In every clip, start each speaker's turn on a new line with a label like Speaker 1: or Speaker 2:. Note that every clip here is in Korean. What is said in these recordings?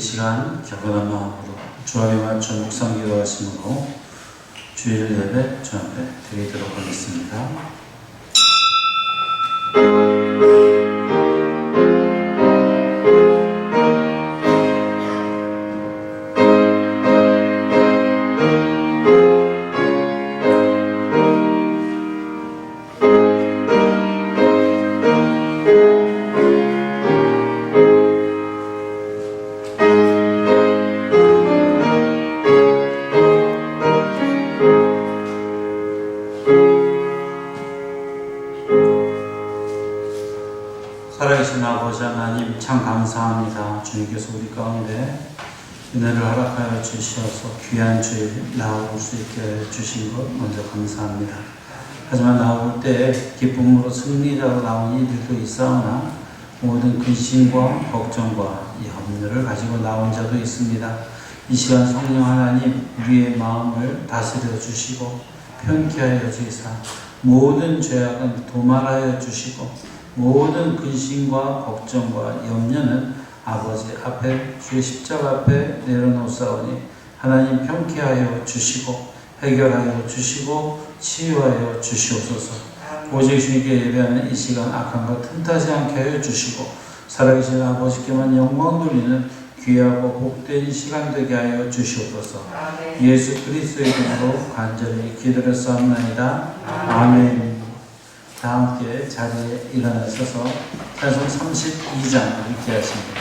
Speaker 1: 시간 격언한 마음으로 주합에 맞춰 묵상 기도하심으로 주일 예배 주 앞에 드리도록 하겠습니다. 살아계신 아버지 하나님 참 감사합니다. 주님께서 우리 가운데 은혜를 허락하여 주셔서 귀한 주일 나올 수 있게 주신 것 먼저 감사합니다. 하지만 나올 때 기쁨으로 승리자로 나온 이들도 있사오나 모든 근심과 걱정과 염려를 가지고 나온 자도 있습니다. 이 시간 성령 하나님 우리의 마음을 다스려 주시고 편케하여 주시사 모든 죄악은 도말하여 주시고 모든 근심과 걱정과 염려는 아버지 앞에 주의 십자가 앞에 내려놓사오니 하나님 편케하여 주시고 해결하여 주시고 치유하여 주시옵소서. 오직 주님께 예배하는 이 시간 악한 것 틈타지 않게 하여 주시고 살아계신 아버지께만 영광 돌리는 귀하고 복된 시간 되게 하여 주시옵소서. 예수 그리스도의 이름으로 간절히 기도했사옵나이다. 아멘. 다 함께 자리에 일어나셔서 찬송 32장 읽게 하십니다.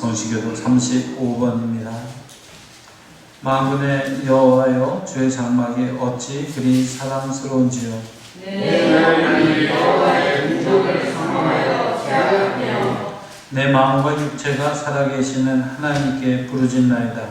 Speaker 1: 성시교도 35번입니다. 만군의 여호와여 주의 장막이 어찌 그리 사랑스러운지요.
Speaker 2: 내 하나님 여호와의 민족을 사모하여 제하며
Speaker 1: 내 마음과 육체가 살아계시는 하나님께 부르짖나이다.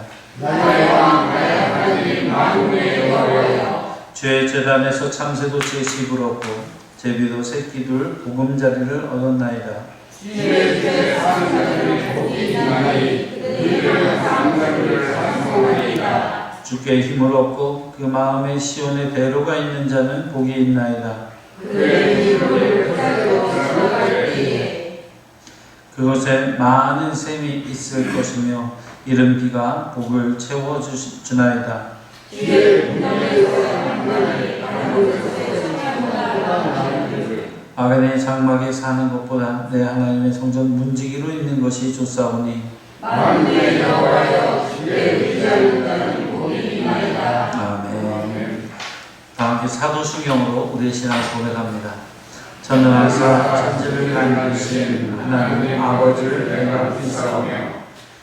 Speaker 2: 나의 왕 나의 하나님 만군의 여호와여
Speaker 1: 주의 제단에서 참새도치의 씹을 얻고 제비도 새끼둘 보금자리를 얻었나이다.
Speaker 2: 주의 제 사랑자들의 복이 있나니 그들은 사랑자들을 찬송하리이다.
Speaker 1: 주께 힘을 얻고 그 마음에 시온의 대로가 있는 자는 복이 있나이다.
Speaker 2: 그의 힘을 붙잡고 들어갈 때에
Speaker 1: 그곳에 많은 샘이 있을 것이며 이른 비가 복을 채워주나이다.
Speaker 2: 주의 분양에서 만나니 아무것도
Speaker 1: 아벤의 장막에 사는 것보다 내 하나님의 성전 문지기로 있는 것이 좋사오니
Speaker 2: 만군의 여호와여 주의 위대한 복이 임하리이다.
Speaker 1: 아멘. 다 함께 사도신경으로 우리의 신앙을 고백합니다. 전능하사 천지를 만드신 하나님 아버지를 내가 믿사오며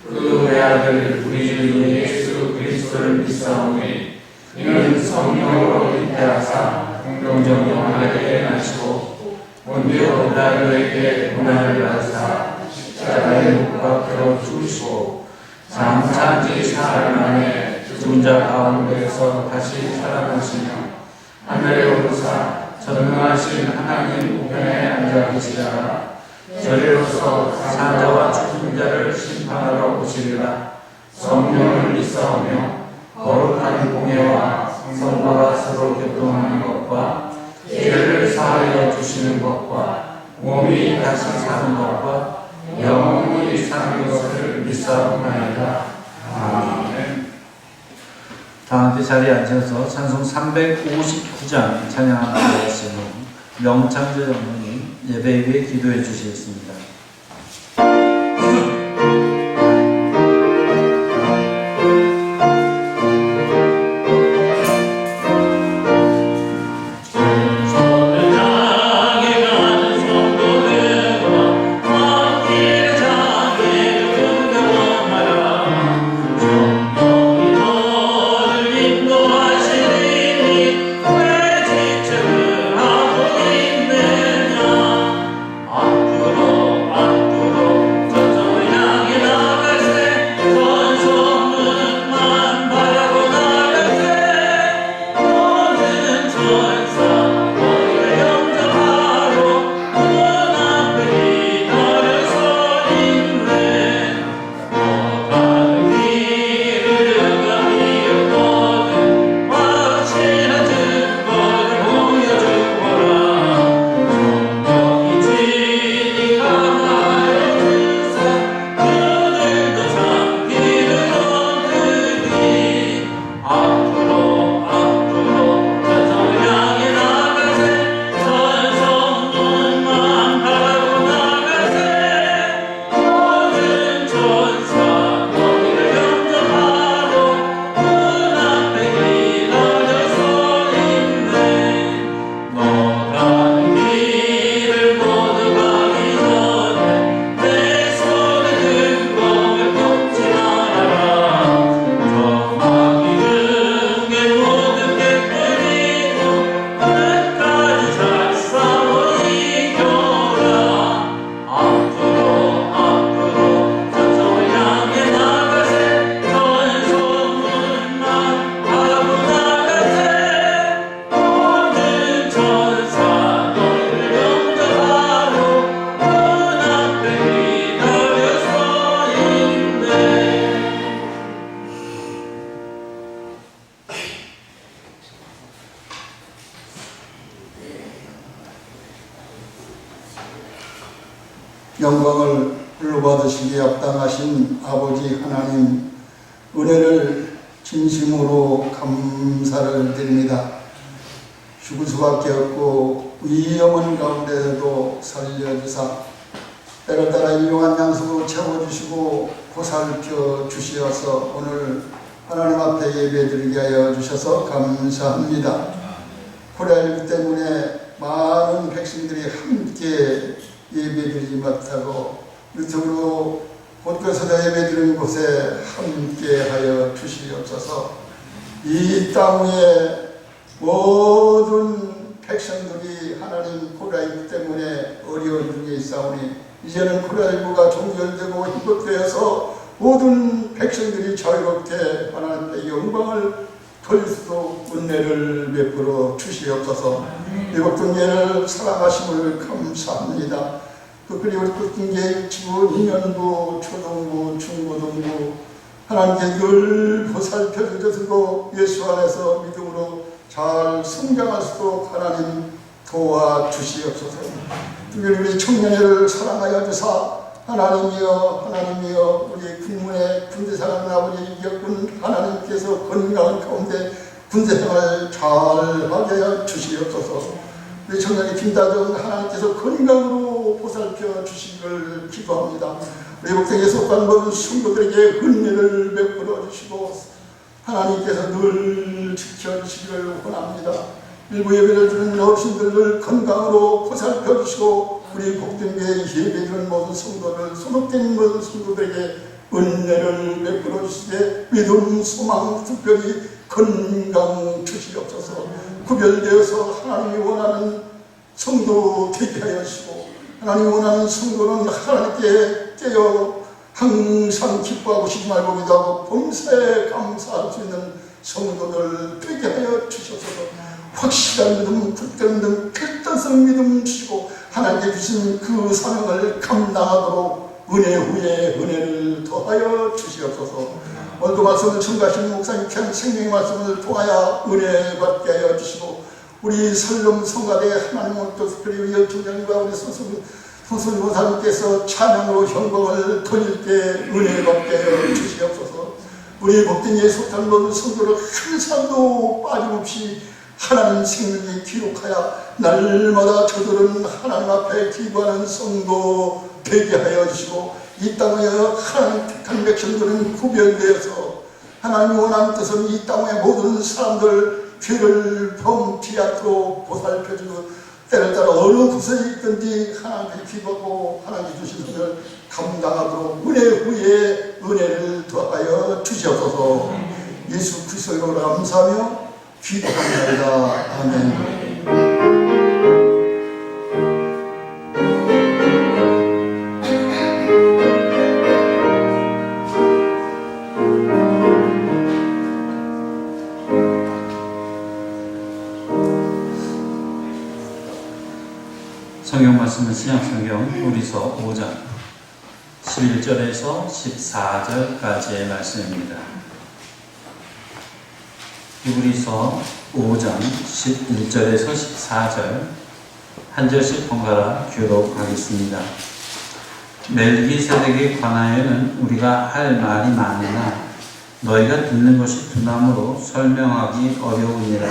Speaker 1: 그 외아들 우리 주 예수 그리스도를 믿사오니 이는 성령으로 잉태하사 동정녀하게 나시고 본디오 빌라도에게 고난을 받으사 십자가에 못 박혀 죽으시고 장차지 사흘 만에 죽은 자 가운데서 다시 살아나시며 하늘에 오르사 전능하신 하나님 우편에 앉아 계시다가 저리로서 사자와 죽은 자를 심판하러 오시리라. 성령을 믿사오며 거룩한 공예와 성도가 서로 교통하는 것과 죄를 사하여 주시는 것과 몸이 다시 사는 것과 영원히 사는 것을 믿사옵나이다. 아멘. 다 함께 자리에 앉아서 찬송 359장 찬양하는 말씀은 명창조 장로님 예배 위에 기도해 주시겠습니다.
Speaker 3: 영광을 불러받으시기에 합당하신 아버지 하나님, 은혜를 진심으로 감사를 드립니다. 죽을 수밖에 없고 위험한 가운데서도 살려주사 때를 따라 일용한 양식으로 채워주시고 보살펴 주시어서 오늘 하나님 앞에 예배드리게 하여 주셔서 감사합니다. 코로나19 때문에 많은 백성들이 함께 예배드리지 못하고 유튜브로 곳곳에서 예배드리는 곳에 함께하여 주시옵소서. 이 땅 위에 모든 백성들이 하나님 코로나19 때문에 어려운 중에 있사오니 이제는 코로나19가 종결되고 회복되어서 모든 백성들이 자유롭게 하나님께 영광을 돌릴 수 있도록 은혜를 베풀어 주시옵소서. 미국등계를 사랑하심을 감사합니다. 특별히 우리 국등계 유치부, 인연부, 초등부, 중고등부 하나님께 늘 보살펴 주시고 예수 안에서 믿음으로 잘 성장할 수 있도록 하나님 도와주시옵소서. 특별히 우리 청년회를 사랑하여 주사 하나님이여 우리 군문의 군대생활 아버지 이겼군 하나님께서 건강한 가운데 군대생활 잘 하게 하여 주시옵소서. 우리 청년이 김다정 하나님께서 건강으로 보살펴 주시기를 기도합니다. 우리 복생에 속한 모든 성도들에게 은혜를 베풀어 주시고 하나님께서 늘 지켜주시기를 원합니다. 일부 예배를 드리는 어르신들을 건강으로 보살펴 주시고 우리 복된교회 예배드리는 모든 성도들, 소속된 모든 성도들에게 은혜를 베풀어 주시되 믿음, 소망, 특별히 건강 주시옵소서. 구별되어서 하나님이 원하는 성도 되게 하여 주시고 하나님이 원하는 성도는 하나님께 깨어 항상 기뻐하고 싶지 말고 기도하고 범사에 감사할 수 있는 성도들 되게 하여 주셔서 확실한 믿음, 굳건 믿음, 필단성 믿음 주시고 하나님께 주신 그 사명을 감당하도록 은혜 후에 은혜를 더하여 주시옵소서. 오늘도 말씀을 청구하신 목사님 귀한 생명의 말씀을 통하여 은혜 받게 하여 주시고 우리 설령 성가대 하나님을 또 특별히 우리 열중장님과 우리 손순 목사님께서 찬양으로 영광을 돌릴 때 은혜 받게 하여 주시옵소서. 우리 복된 속한 모든 성도를 한 사람도 빠짐없이 하나님 생명에 기록하여 날마다 저들은 하나님 앞에 기도하는 성도 되게 하여 주시고 이 땅에 하나님 택한 백성들은 구별되어서 하나님이 원하는 뜻은 이 땅의 모든 사람들 죄를 범치 않도록 보살펴주고 때를 따라 어느 곳에 있든지 하나님께 기도하고 하나님 주신 것을 감당하도록 은혜 후에 은혜를 더하여 주시옵소서. 예수 그리스도의 이름으로 감사하며 기도합니다. 아멘.
Speaker 1: 성경 말씀은 신약성경 히브리서 5장 11절에서 14절까지의 말씀입니다. 히브리서 5장 11절에서 14절 한 절씩 번갈아 교독하겠습니다. 멜기세덱에 관하여는 우리가 할 말이 많으나 너희가 듣는 것이 두나무로 설명하기 어려우니라.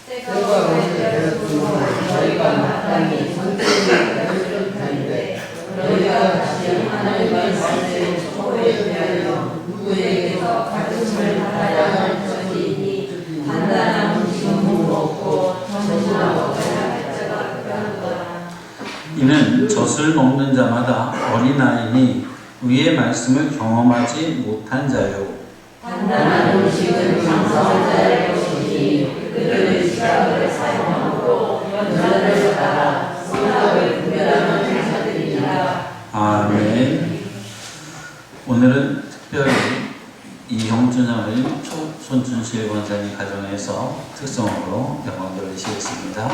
Speaker 2: 때가 오를 때를 두고 너희가 마땅히 선택을 못하는데 너희가 다시 하나님의 말씀을 소홀히 대하여 누구에게서 가르침을 받아야 할 것이니 단단한 음식은 먹고 정신하고 자가 급하노라.
Speaker 1: 이는 젖을 먹는 자마다 어린아이니 위의 말씀을 경험하지 못한 자요.
Speaker 2: 단단한 음식은 장성한 자의 것이니 그들은 시각을 사용하고 연단을 따라 생각을 구별하는 자들이니라.
Speaker 1: 아멘. 오늘은 특별히 이형준 장로님, 손준실 원장님 가정에서 특성으로 영광 돌리시겠습니다.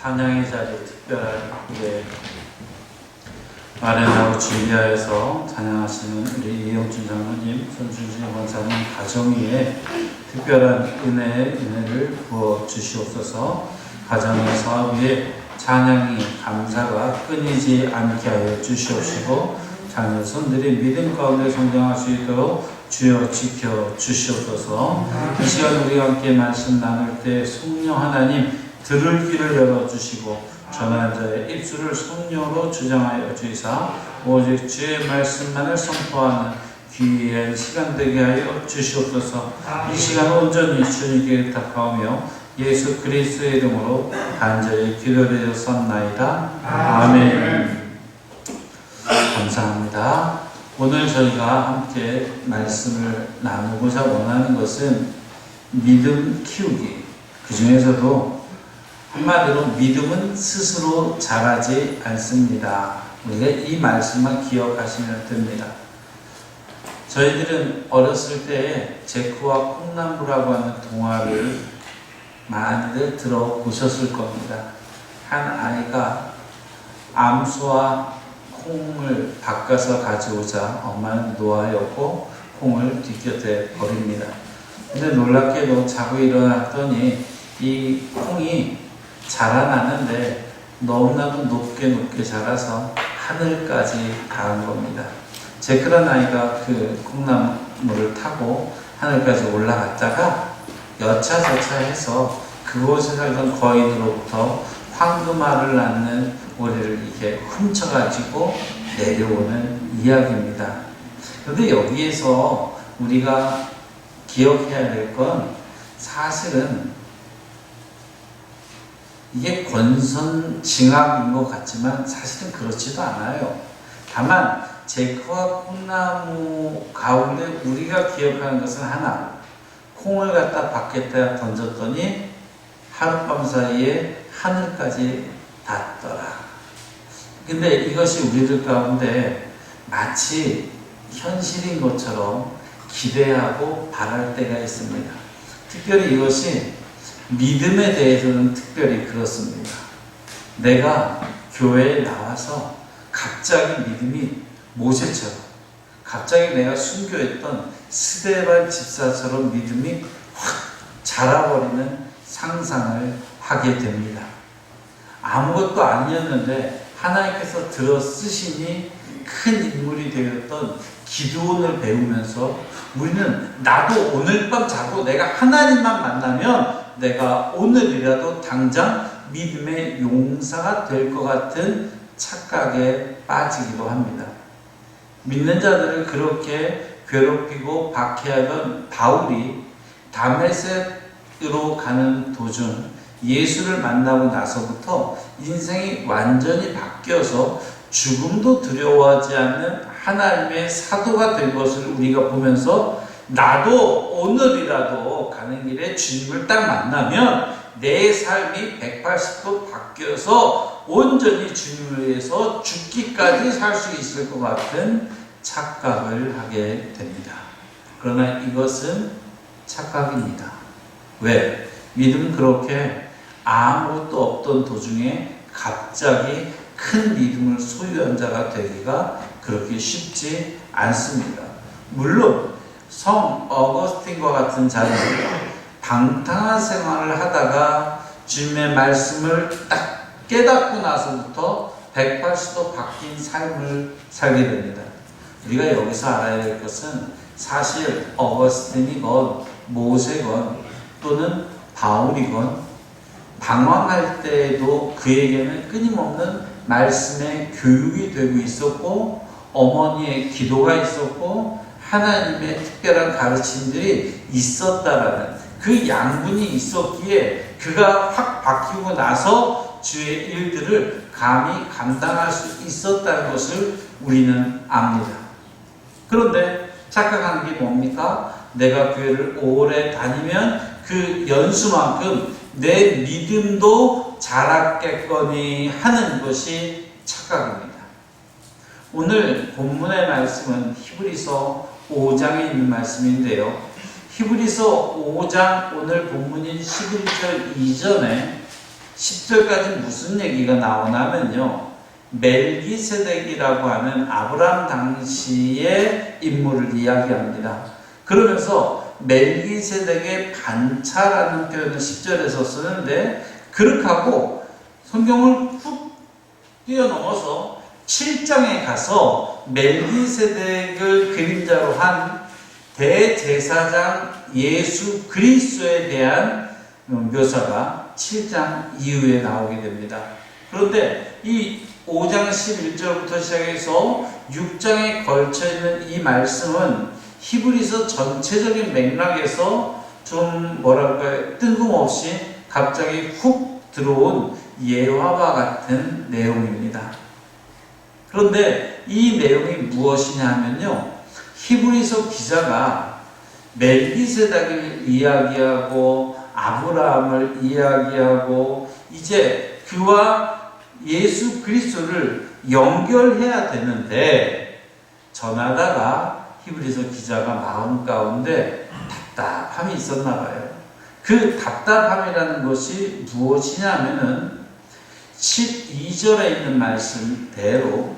Speaker 1: 찬양의 자리 특별하게 마련하고 준비하여서 찬양하시는 우리 이영준 장로님, 손준진 권사님 가정 위에 특별한 은혜를 부어 주시옵소서. 가정의 사업 위에 찬양이 감사가 끊이지 않게 하여 주시옵시고 자녀 손들이 믿음 가운데 성장할 수 있도록 주여 지켜 주시옵소서. 이 시간 우리가 함께 말씀 나눌 때 성령 하나님 들을 귀를 열어주시고 전한 자의 입술을 성령으로 주장하여 주이사 오직 주의 말씀만을 선포하는 귀한 시간 되게 하여 주시옵소서. 이 시간 온전히 주님께 의탁하오며 예수 그리스도의 이름으로 간절히 기도드렸사옵나이다. 아멘. 감사합니다. 오늘 저희가 함께 말씀을 나누고자 원하는 것은 믿음 키우기. 그 중에서도 한마디로 믿음은 스스로 자라지 않습니다. 우리가 이 말씀만 기억하시면 됩니다. 저희들은 어렸을 때 제크와 콩나무라고 하는 동화를 많이들 들어보셨을 겁니다. 한 아이가 암소와 콩을 바꿔서 가져오자 엄마는 노하였고 콩을 뒤곁에 버립니다. 근데 놀랍게도 자고 일어났더니 이 콩이 자라나는데 너무나도 높게 자라서 하늘까지 닿은 겁니다. 제크란 아이가 그 콩나무를 타고 하늘까지 올라갔다가 여차저차 해서 그곳에 살던 거인으로부터 황금알을 낳는 오리를 이렇게 훔쳐가지고 내려오는 이야기입니다. 그런데 여기에서 우리가 기억해야 될 건 사실은 이게 권선징악인 것 같지만 사실은 그렇지도 않아요. 다만 제크와 콩나무 가운데 우리가 기억하는 것은 하나, 콩을 갖다 밖에다 던졌더니 하룻밤 사이에 하늘까지 닿더라. 근데 이것이 우리들 가운데 마치 현실인 것처럼 기대하고 바랄 때가 있습니다. 특별히 이것이 믿음에 대해서는 특별히 그렇습니다. 내가 교회에 나와서 갑자기 믿음이 모세처럼, 갑자기 내가 순교했던 스데반 집사처럼 믿음이 확 자라버리는 상상을 하게 됩니다. 아무것도 아니었는데 하나님께서 들어 쓰시니 큰 인물이 되었던 기드온을 배우면서 우리는 나도 오늘 밤 자고 내가 하나님만 만나면 내가 오늘이라도 당장 믿음의 용사가 될 것 같은 착각에 빠지기도 합니다. 믿는 자들을 그렇게 괴롭히고 박해하던 바울이 다메섹으로 가는 도중 예수를 만나고 나서부터 인생이 완전히 바뀌어서 죽음도 두려워하지 않는 하나님의 사도가 된 것을 우리가 보면서 나도 오늘이라도 가는 길에 주님을 딱 만나면 내 삶이 180도 바뀌어서 온전히 주님을 위해서 죽기까지 살 수 있을 것 같은 착각을 하게 됩니다. 그러나 이것은 착각입니다. 왜? 믿음은 그렇게 아무것도 없던 도중에 갑자기 큰 믿음을 소유한 자가 되기가 그렇게 쉽지 않습니다. 물론 성 어거스틴과 같은 자는 방탕한 생활을 하다가 주님의 말씀을 딱 깨닫고 나서부터 180도 바뀐 삶을 살게 됩니다. 우리가 여기서 알아야 될 것은 사실 어거스틴이건 모세건 또는 바울이건 방황할 때에도 그에게는 끊임없는 말씀의 교육이 되고 있었고 어머니의 기도가 있었고 하나님의 특별한 가르침들이 있었다라는 그 양분이 있었기에 그가 확 바뀌고 나서 주의 일들을 감히 감당할 수 있었다는 것을 우리는 압니다. 그런데 착각하는 게 뭡니까? 내가 교회를 오래 다니면 그 연수만큼 내 믿음도 자랐겠거니 하는 것이 착각입니다. 오늘 본문의 말씀은 히브리서 5장에 있는 말씀인데요. 히브리서 5장 오늘 본문인 11절 이전에 10절까지 무슨 얘기가 나오냐면요. 멜기세덱이라고 하는 아브라함 당시의 인물을 이야기합니다. 그러면서 멜기세덱의 반차라는 표현을 10절에서 쓰는데, 그렇게 하고 성경을 훅 뛰어넘어서 7장에 가서 멜기세덱을 그림자로 한 대제사장 예수 그리스도에 대한 묘사가 7장 이후에 나오게 됩니다. 그런데 이 5장 11절부터 시작해서 6장에 걸쳐 있는 이 말씀은 히브리서 전체적인 맥락에서 좀 뭐랄까요, 뜬금없이 갑자기 훅 들어온 예화와 같은 내용입니다. 그런데 이 내용이 무엇이냐 하면요, 히브리서 기자가 멜기세덱을 이야기하고 아브라함을 이야기하고 이제 그와 예수 그리스도를 연결해야 되는데, 전하다가 히브리서 기자가 마음 가운데 답답함이 있었나 봐요. 그 답답함이라는 것이 무엇이냐면은 12절에 있는 말씀대로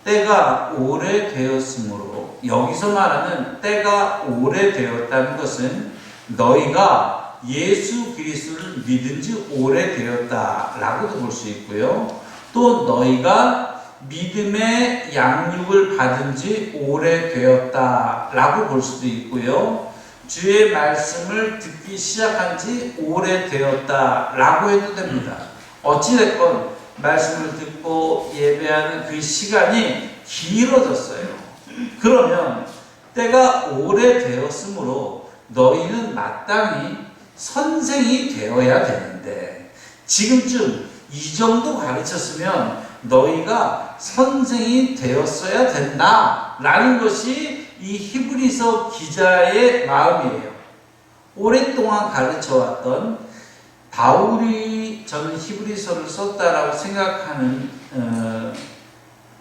Speaker 1: 때가 오래되었으므로, 여기서 말하는 때가 오래되었다는 것은 너희가 예수 그리스도를 믿은 지 오래되었다라고도 볼 수 있고요. 또 너희가 믿음의 양육을 받은 지 오래되었다라고 볼 수도 있고요. 주의 말씀을 듣기 시작한 지 오래되었다라고 해도 됩니다. 어찌됐건 말씀을 듣고 예배하는 그 시간이 길어졌어요. 그러면 때가 오래되었으므로 너희는 마땅히 선생이 되어야 되는데, 지금쯤 이 정도 가르쳤으면 너희가 선생이 되었어야 된다라는 것이 이 히브리서 기자의 마음이에요. 오랫동안 가르쳐왔던 바울이 저는 히브리서를 썼다라고 생각하는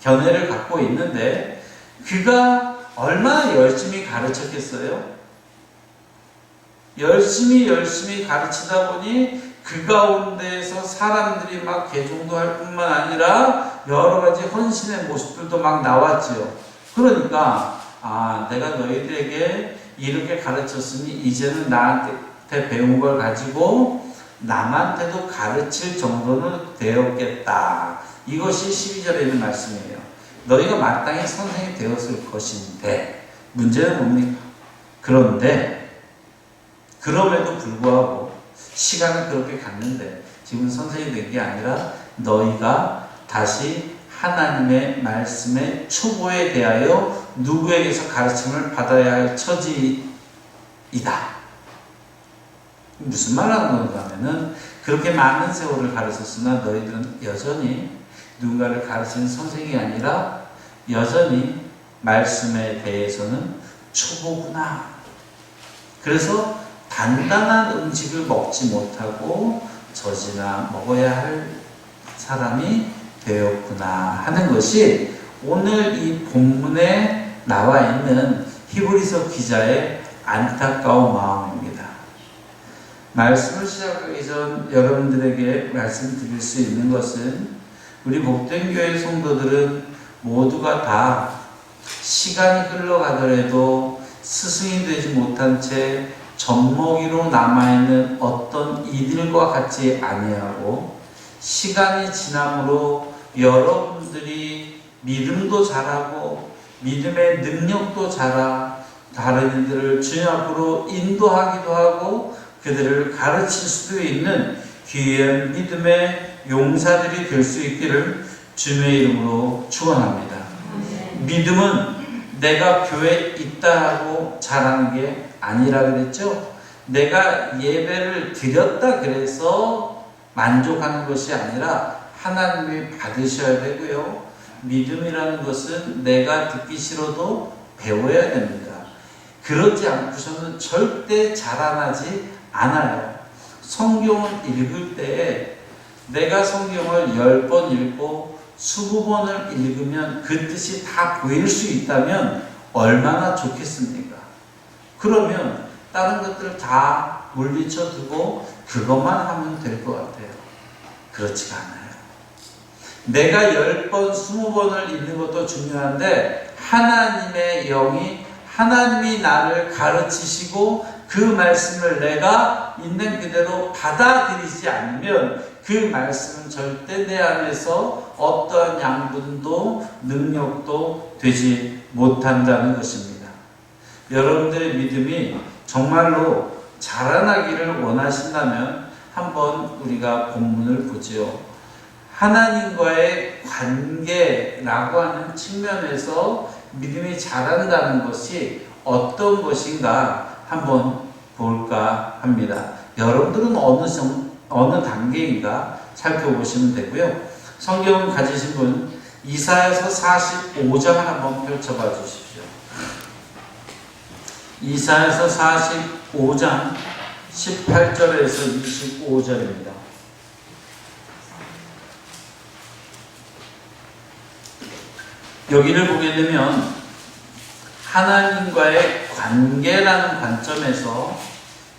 Speaker 1: 견해를 갖고 있는데, 그가 얼마나 열심히 가르쳤겠어요? 열심히 가르치다 보니 그 가운데에서 사람들이 막 개종도 할 뿐만 아니라 여러 가지 헌신의 모습들도 막 나왔지요. 그러니까 내가 너희들에게 이렇게 가르쳤으니 이제는 나한테 배운 걸 가지고 남한테도 가르칠 정도는 되었겠다. 이것이 12절에 있는 말씀이에요. 너희가 마땅히 선생이 되었을 것인데, 문제는 뭡니까? 그런데 그럼에도 불구하고 시간은 그렇게 갔는데 지금 선생이 된 게 아니라 너희가 다시 하나님의 말씀의 초보에 대하여 누구에게서 가르침을 받아야 할 처지이다. 무슨 말 하는 건가 하면은, 그렇게 많은 세월을 가르쳤으나 너희들은 여전히 누군가를 가르치는 선생이 아니라 여전히 말씀에 대해서는 초보구나. 그래서 단단한 음식을 먹지 못하고 젖이나 먹어야 할 사람이 되었구나 하는 것이 오늘 이 본문에 나와 있는 히브리서 기자의 안타까운 마음입니다. 말씀을 시작하기 전 여러분들에게 말씀드릴 수 있는 것은, 우리 복된 교회 성도들은 모두가 다 시간이 흘러가더라도 스승이 되지 못한 채 젖먹이로 남아있는 어떤 이들과 같이 아니하고, 시간이 지남으로 여러분들이 믿음도 잘하고 믿음의 능력도 자라 다른 이들을 주님 앞으로 인도하기도 하고 그들을 가르칠 수도 있는 귀한 믿음의 용사들이 될 수 있기를 주님의 이름으로 축원합니다. 믿음은 내가 교회에 있다 하고 자라는 게 아니라 그랬죠. 내가 예배를 드렸다 그래서 만족하는 것이 아니라 하나님이 받으셔야 되고요. 믿음이라는 것은 내가 듣기 싫어도 배워야 됩니다. 그렇지 않고서는 절대 자라나지 않아요. 성경을 읽을 때에 내가 성경을 10번 읽고 20번을 읽으면 그 뜻이 다 보일 수 있다면 얼마나 좋겠습니까? 그러면 다른 것들 다 물리쳐 두고 그것만 하면 될 것 같아요. 그렇지가 않아요. 내가 10번, 20번을 읽는 것도 중요한데 하나님의 영이 하나님이 나를 가르치시고 그 말씀을 내가 있는 그대로 받아들이지 않으면 그 말씀은 절대 내 안에서 어떠한 양분도 능력도 되지 못한다는 것입니다. 여러분들의 믿음이 정말로 자라나기를 원하신다면 한번 우리가 본문을 보지요. 하나님과의 관계라고 하는 측면에서 믿음이 자란다는 것이 어떤 것인가 한번 볼까 합니다. 여러분들은 어느 단계인가 살펴보시면 되고요. 성경 가지신 분 이사야서 45장 한번 펼쳐봐 주십시오. 이사야서 45장 18절에서 25절입니다. 여기를 보게 되면 하나님과의 관계라는 관점에서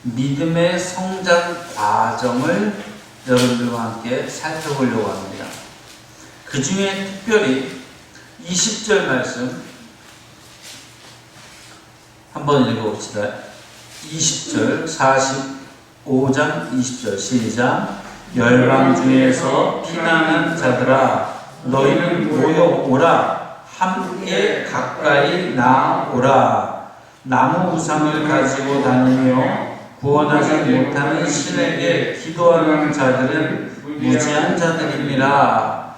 Speaker 1: 믿음의 성장 과정을 여러분들과 함께 살펴보려고 합니다. 그 중에 특별히 20절 말씀 한번 읽어봅시다. 20절 45장 20절 시작. 열방 중에서 피난한 자들아 너희는 모여오라. 함께 가까이 나오라. 나무 우상을 가지고 다니며 구원하지 못하는 신에게 기도하는 자들은 무지한 자들입니다.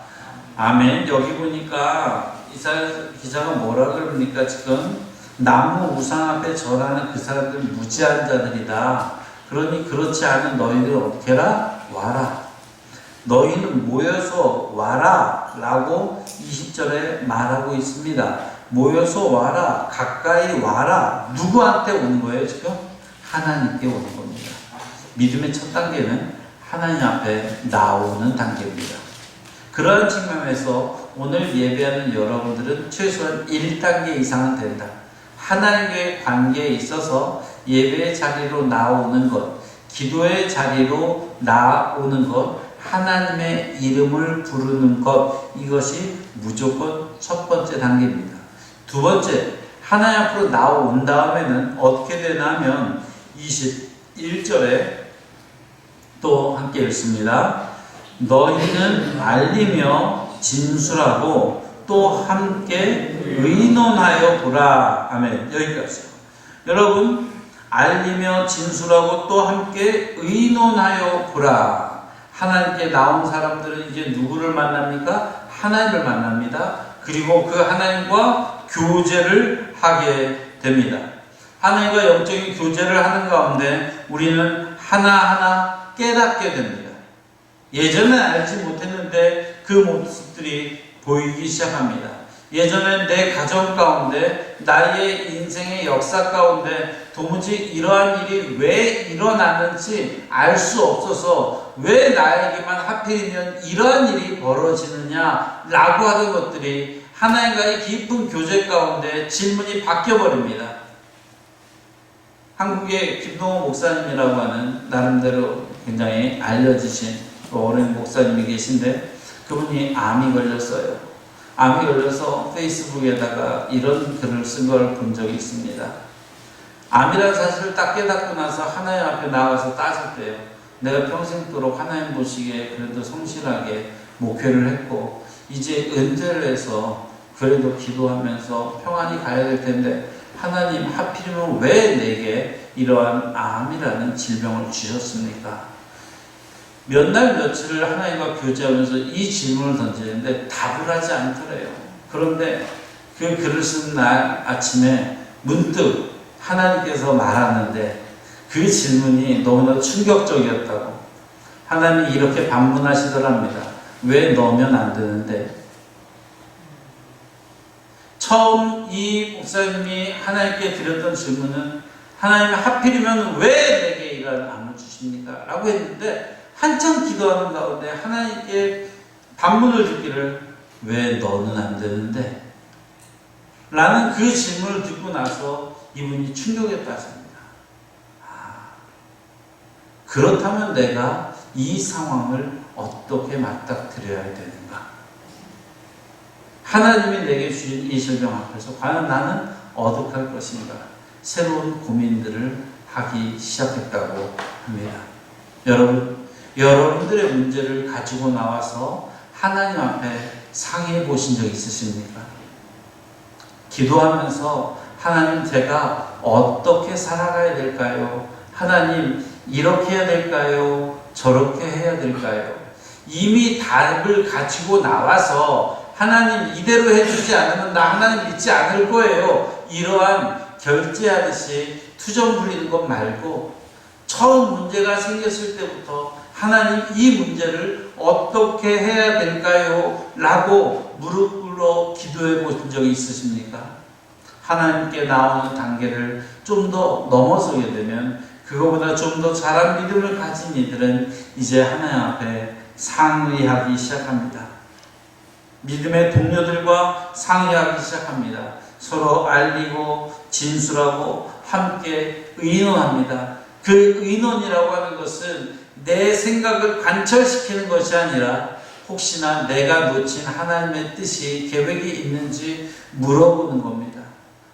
Speaker 1: 아멘. 여기 보니까 이사야 기자가 뭐라 그럽니까? 지금 나무 우상 앞에 절하는 그 사람들 무지한 자들이다. 그러니 그렇지 않은 너희들 어떻게 해라? 와라. 너희는 모여서 와라 라고 20절에 말하고 있습니다. 모여서 와라. 가까이 와라. 누구한테 오는 거예요 지금? 하나님께 오는 겁니다. 믿음의 첫 단계는 하나님 앞에 나오는 단계입니다. 그러한 측면에서 오늘 예배하는 여러분들은 최소한 1단계 이상은 된다. 하나님과의 관계에 있어서 예배의 자리로 나오는 것, 기도의 자리로 나오는 것, 하나님의 이름을 부르는 것, 이것이 무조건 첫 번째 단계입니다. 두 번째, 하나님 앞으로 나온 다음에는 어떻게 되냐면 21절에 또 함께 읽습니다. 너희는 알리며 진술하고 또 함께 의논하여 보라. 아멘. 여기까지요. 여러분, 알리며 진술하고 또 함께 의논하여 보라. 하나님께 나온 사람들은 이제 누구를 만납니까? 하나님을 만납니다. 그리고 그 하나님과 교제를 하게 됩니다. 하나님과 영적인 교제를 하는 가운데 우리는 하나하나 깨닫게 됩니다. 예전에 알지 못했는데 그 모습들이 보이기 시작합니다. 예전에 내 가정 가운데 나의 인생의 역사 가운데 도무지 이러한 일이 왜 일어나는지 알 수 없어서 왜 나에게만 하필이면 이러한 일이 벌어지느냐 라고 하는 것들이 하나님과의 깊은 교제 가운데 질문이 바뀌어버립니다. 한국의 김동호 목사님이라고 하는 나름대로 굉장히 알려지신 어린 목사님이 계신데 그분이 암이 걸렸어요. 암이 걸려서 페이스북에다가 이런 글을 쓴 걸 본 적이 있습니다. 암이라는 사실을 딱 깨닫고 나서 하나님 앞에 나가서 따졌대요. 내가 평생도록 하나님 보시기에 그래도 성실하게 목회를 했고 이제 은퇴를 해서 그래도 기도하면서 평안히 가야 될 텐데 하나님 하필이면 왜 내게 이러한 암이라는 질병을 주셨습니까? 몇 날 며칠을 하나님과 교제하면서 이 질문을 던지는데 답을 하지 않더래요. 그런데 그 글을 쓴 날 아침에 문득 하나님께서 말하는데 그 질문이 너무나 충격적이었다고. 하나님이 이렇게 반문하시더랍니다. 왜 넣으면 안 되는데? 처음 이 목사님이 하나님께 드렸던 질문은 하나님 하필이면 왜 내게 이런 암을 주십니까? 라고 했는데 한참 기도하는 가운데 하나님께 반문을 듣기를 왜 너는 안 되는데? 라는 그 질문을 듣고 나서 이분이 충격에 빠집니다. 그렇다면 내가 이 상황을 어떻게 맞닥뜨려야 되는가? 하나님이 내게 주신 이 질병 앞에서 과연 나는 어떡할 것인가? 새로운 고민들을 하기 시작했다고 합니다. 여러분들의 문제를 가지고 나와서 하나님 앞에 상의해 보신 적 있으십니까? 기도하면서 하나님, 제가 어떻게 살아가야 될까요? 하나님, 이렇게 해야 될까요? 저렇게 해야 될까요? 이미 답을 가지고 나와서 하나님 이대로 해주지 않으면 나 하나님 믿지 않을 거예요. 이러한 결제하듯이 투정 부리는 것 말고 처음 문제가 생겼을 때부터 하나님, 이 문제를 어떻게 해야 될까요? 라고 무릎 꿇어 기도해 보신 적이 있으십니까? 하나님께 나오는 단계를 좀 더 넘어서게 되면 그거보다 좀 더 잘한 믿음을 가진 이들은 이제 하나님 앞에 상의하기 시작합니다. 믿음의 동료들과 상의하기 시작합니다. 서로 알리고 진술하고 함께 의논합니다. 그 의논이라고 하는 것은 내 생각을 관철시키는 것이 아니라 혹시나 내가 놓친 하나님의 뜻이, 계획이 있는지 물어보는 겁니다.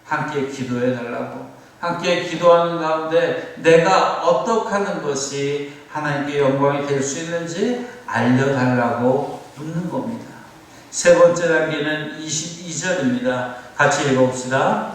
Speaker 1: 함께 기도해 달라고. 함께 기도하는 가운데 내가 어떻게 하는 것이 하나님께 영광이 될 수 있는지 알려달라고 묻는 겁니다. 세 번째 단계는 22절입니다. 같이 읽어봅시다.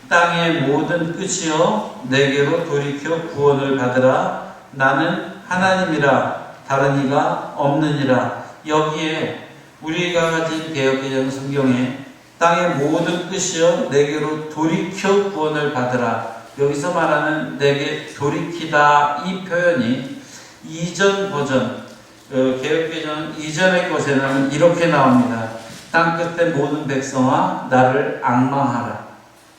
Speaker 1: 땅의 모든 끝이여 내게로 돌이켜 구원을 받으라. 나는 하나님이라 다른 이가 없느니라. 여기에 우리가 가진 개역개정 성경에 땅의 모든 끝이여 내게로 돌이켜 구원을 받으라. 여기서 말하는 내게 돌이키다, 이 표현이 이전 버전, 개역개정 이전의 것에는 이렇게 나옵니다. 땅 끝의 모든 백성아 나를 앙망하라.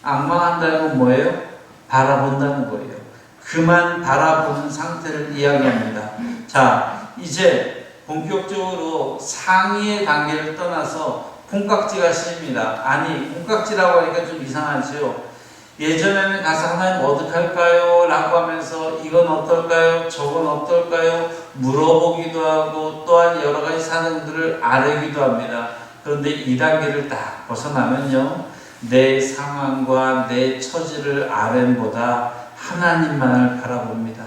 Speaker 1: 앙망한다는 건 뭐예요? 바라본다는 거예요. 그만 바라보는 상태를 이야기합니다. 자, 이제 본격적으로 상의의 단계를 떠나서 콩깍지가 씌입니다. 아니, 콩깍지라고 하니까 좀 이상하죠. 예전에는 가서 하나님 어떡할까요? 라고 하면서 이건 어떨까요? 저건 어떨까요? 물어보기도 하고 또한 여러 가지 사정들을 아뢰기도 합니다. 그런데 이 단계를 딱 벗어나면요, 내 상황과 내 처지를 아뢰보다 하나님만을 바라봅니다.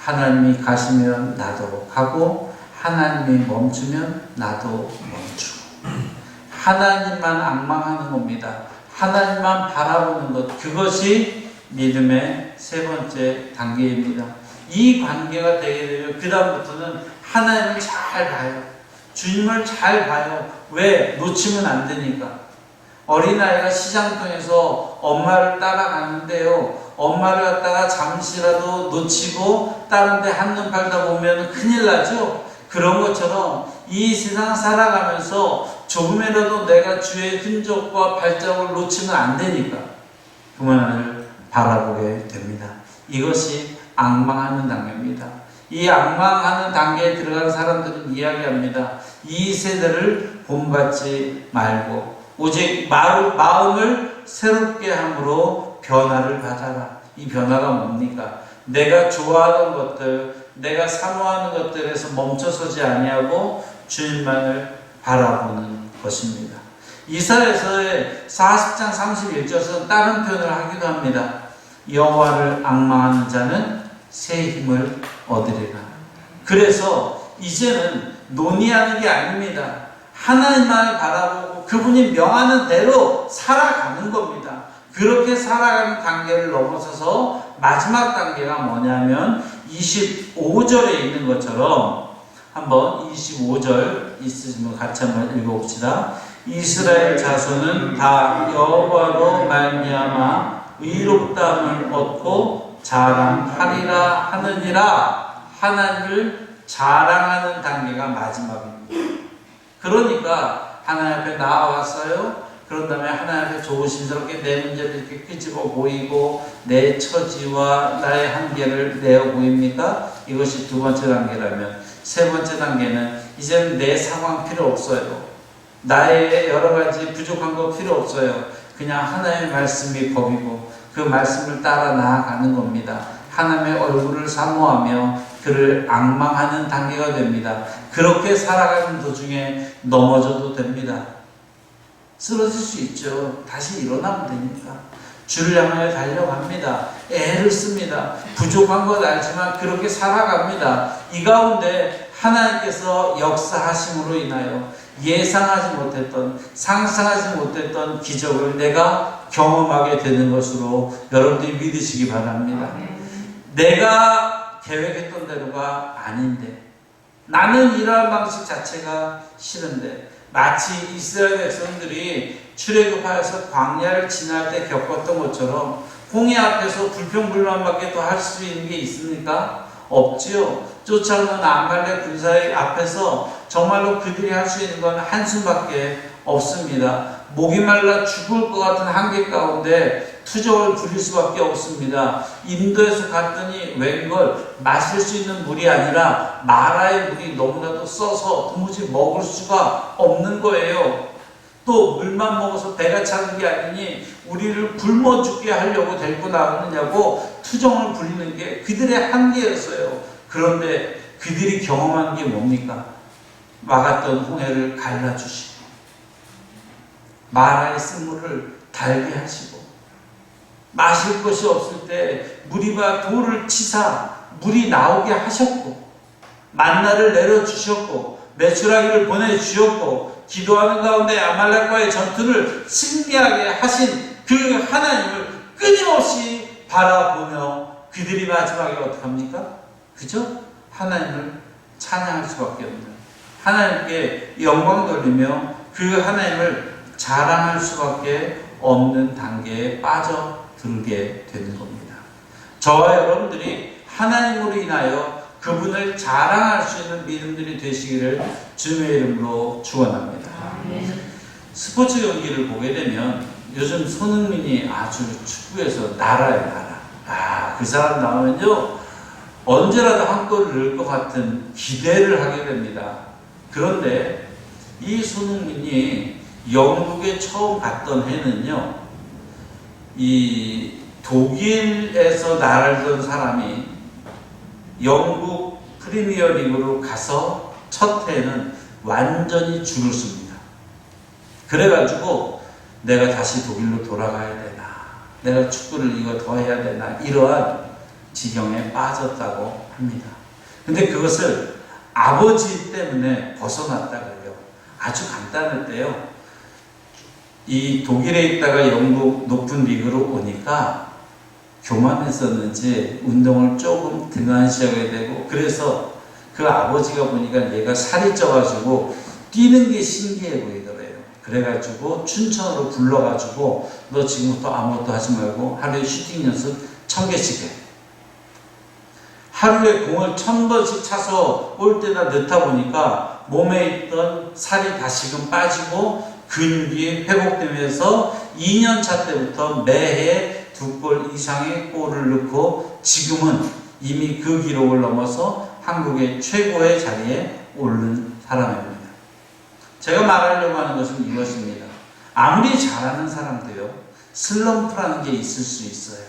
Speaker 1: 하나님이 가시면 나도 가고 하나님이 멈추면 나도 멈추고 하나님만 앙망하는 겁니다. 하나님만 바라보는 것, 그것이 믿음의 세 번째 단계입니다. 이 관계가 되게 되면 그 다음부터는 하나님을 잘 봐요. 주님을 잘 봐요. 왜? 놓치면 안 되니까. 어린아이가 시장통에서 엄마를 따라가는데요, 엄마를 갖다가 잠시라도 놓치고 다른 데 한눈 팔다 보면 큰일 나죠. 그런 것처럼 이 세상 살아가면서 조금이라도 내가 주의 흔적과 발자국을 놓치면 안 되니까 그만을 바라보게 됩니다. 이것이 앙망하는 단계입니다. 이 앙망하는 단계에 들어간 사람들은 이야기합니다. 이 세대를 본받지 말고 오직 마음을 새롭게 함으로 변화를 받아라. 이 변화가 뭡니까? 내가 좋아하는 것들, 내가 사모하는 것들에서 멈춰서지 아니하고 주님만을 바라보는 것입니다. 이사야서의 40장 31절에서 다른 표현을 하기도 합니다. 여호와를 앙망하는 자는 새 힘을 얻으리라. 그래서 이제는 논의하는 게 아닙니다. 하나님만을 바라보고 그분이 명하는 대로 살아가는 겁니다. 그렇게 살아가는 단계를 넘어서서 마지막 단계가 뭐냐면 25절에 있는 것처럼, 한번 25절 있으시면 같이 한번 읽어봅시다. 이스라엘 자손은 다 여호와로 말미암아 의롭다함을 얻고 자랑하리라 하느니라. 하나님을 자랑하는 단계가 마지막입니다. 그러니까 하나님 앞에 나와왔어요. 그런 다음에 하나님 앞에 조심스럽게 내 문제를 이렇게 끄집어 보이고 내 처지와 나의 한계를 내어 보입니까? 이것이 두 번째 단계라면, 세 번째 단계는 이제는 내 상황 필요 없어요. 나의 여러 가지 부족한 거 필요 없어요. 그냥 하나님의 말씀이 법이고 그 말씀을 따라 나아가는 겁니다. 하나님의 얼굴을 사모하며 그를 앙망하는 단계가 됩니다. 그렇게 살아가는 도중에 넘어져도 됩니다. 쓰러질 수 있죠. 다시 일어나면 되니까. 주를 향하여 달려갑니다. 애를 씁니다. 부족한 것 알지만 그렇게 살아갑니다. 이 가운데 하나님께서 역사하심으로 인하여 예상하지 못했던, 상상하지 못했던 기적을 내가 경험하게 되는 것으로 여러분들이 믿으시기 바랍니다. 내가 계획했던 대로가 아닌데, 나는 이러한 방식 자체가 싫은데, 마치 이스라엘 백성들이 출애굽하여서 광야를 지날 때 겪었던 것처럼 홍해 앞에서 불평불만밖에 더 할 수 있는 게 있습니까? 없지요. 쫓아오는 아말렉 군사의 앞에서 정말로 그들이 할 수 있는 건 한숨밖에 없습니다. 목이 말라 죽을 것 같은 한계 가운데 투정을 부릴 수밖에 없습니다. 인도에서 갔더니 웬걸 마실 수 있는 물이 아니라 마라의 물이 너무나도 써서 도무지 먹을 수가 없는 거예요. 또 물만 먹어서 배가 차는 게 아니니 우리를 굶어 죽게 하려고 데리고 나오느냐고 투정을 부리는 게 그들의 한계였어요. 그런데 그들이 경험한 게 뭡니까? 막았던 홍해를 갈라주시고 마라의 쓴물을 달게 하시고 마실 것이 없을 때 무리와 돌을 치사 물이 나오게 하셨고 만나를 내려주셨고 메추라기를 보내주셨고 기도하는 가운데 아말렉과의 전투를 승리하게 하신 그 하나님을 끊임없이 바라보며 그들이 마지막에 어떡합니까? 그죠? 하나님을 찬양할 수밖에 없는, 하나님께 영광 돌리며 그 하나님을 자랑할 수밖에 없는 단계에 빠져들게 되는 겁니다. 저와 여러분들이 하나님으로 인하여 그분을 자랑할 수 있는 믿음들이 되시기를 주님의 이름으로 축원합니다. 스포츠 경기를 보게 되면 요즘 손흥민이 아주 축구에서 나라예요, 나라. 그 사람 나오면요 언제라도 한 골을 넣을 것 같은 기대를 하게 됩니다. 그런데 이 손흥민이 영국에 처음 갔던 해는요, 이 독일에서 날던 사람이 영국 프리미어 리그로 가서 첫 해에는 완전히 줄을 씁니다. 그래가지고 내가 다시 독일로 돌아가야 되나, 내가 축구를 이거 더 해야 되나, 이러한 지경에 빠졌다고 합니다. 근데 그것을 아버지 때문에 벗어났다 그래요. 아주 간단했대요. 이 독일에 있다가 영국 높은 리그로 오니까 교만했었는지 운동을 조금 등한시하게 되고, 그래서 그 아버지가 보니까 얘가 살이 쪄가지고 뛰는 게 신기해 보이더래요. 그래가지고 춘천으로 불러가지고 너 지금부터 아무것도 하지 말고 하루에 슈팅 연습 1000개씩 해. 하루에 공을 1000번씩 차서 올 때나 넣다 보니까 몸에 있던 살이 다시금 빠지고 근육이 회복되면서 2년차 때부터 매해 2골 이상의 골을 넣고 지금은 이미 그 기록을 넘어서 한국의 최고의 자리에 오른 사람입니다. 제가 말하려고 하는 것은 이것입니다. 아무리 잘하는 사람도요, 슬럼프라는 게 있을 수 있어요.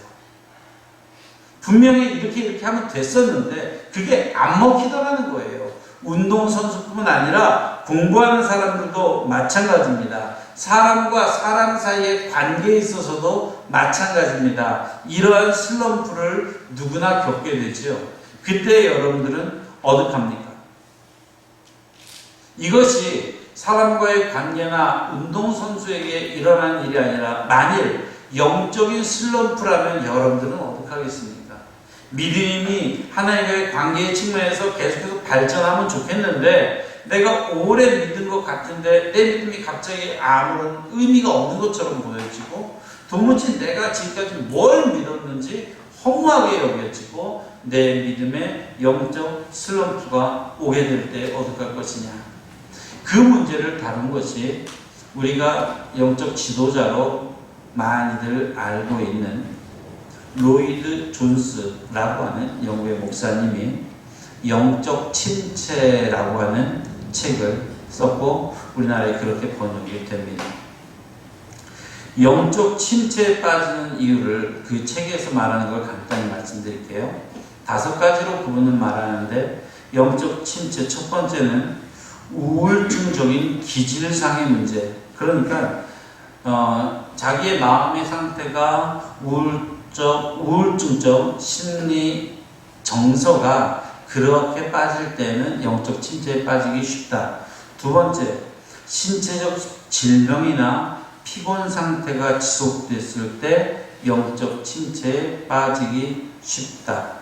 Speaker 1: 분명히 이렇게 하면 됐었는데 그게 안 먹히더라는 거예요. 운동선수뿐만 아니라 공부하는 사람들도 마찬가지입니다. 사람과 사람 사이의 관계에 있어서도 마찬가지입니다. 이러한 슬럼프를 누구나 겪게 되죠. 그때 여러분들은 어떡합니까? 이것이 사람과의 관계나 운동선수에게 일어난 일이 아니라 만일 영적인 슬럼프라면 여러분들은 어떡하겠습니까? 믿음이 하나님과의 관계의 측면에서 계속해서 발전하면 좋겠는데 내가 오래 믿은 것 같은데 내 믿음이 갑자기 아무런 의미가 없는 것처럼 보여지고 도무지 내가 지금까지 뭘 믿었는지 허무하게 여겨지고 내 믿음의 영적 슬럼프가 오게 될 때 어떡할 것이냐. 그 문제를 다룬 것이 우리가 영적 지도자로 많이들 알고 있는 로이드 존스라고 하는 영국의 목사님이 영적 침체라고 하는 책을 썼고 우리나라에 그렇게 번역이 됩니다. 영적 침체에 빠지는 이유를 그 책에서 말하는 걸 간단히 말씀드릴게요. 5가지로 그분은 말하는데 영적 침체 첫 번째는 우울증적인 기질상의 문제. 그러니까 자기의 마음의 상태가 우울증적 심리 정서가 그렇게 빠질 때는 영적 침체에 빠지기 쉽다. 두 번째, 신체적 질병이나 피곤 상태가 지속됐을 때 영적 침체에 빠지기 쉽다.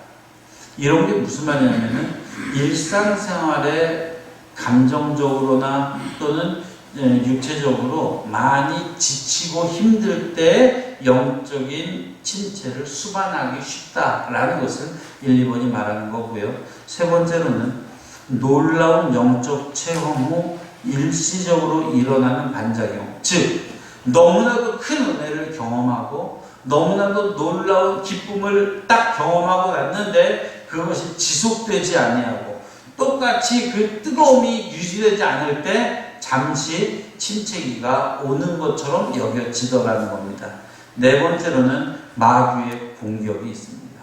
Speaker 1: 이런 게 무슨 말이냐면은 일상생활에 감정적으로나 또는 육체적으로 많이 지치고 힘들 때 영적인 침체를 수반하기 쉽다라는 것을 1, 2번이 말하는 거고요. 세 번째로는 놀라운 영적 체험 후 일시적으로 일어나는 반작용. 즉, 너무나도 큰 은혜를 경험하고 너무나도 놀라운 기쁨을 딱 경험하고 났는데 그것이 지속되지 아니하고 똑같이 그 뜨거움이 유지되지 않을 때 잠시 침체기가 오는 것처럼 여겨지더라는 겁니다. 네 번째로는 마귀의 공격이 있습니다.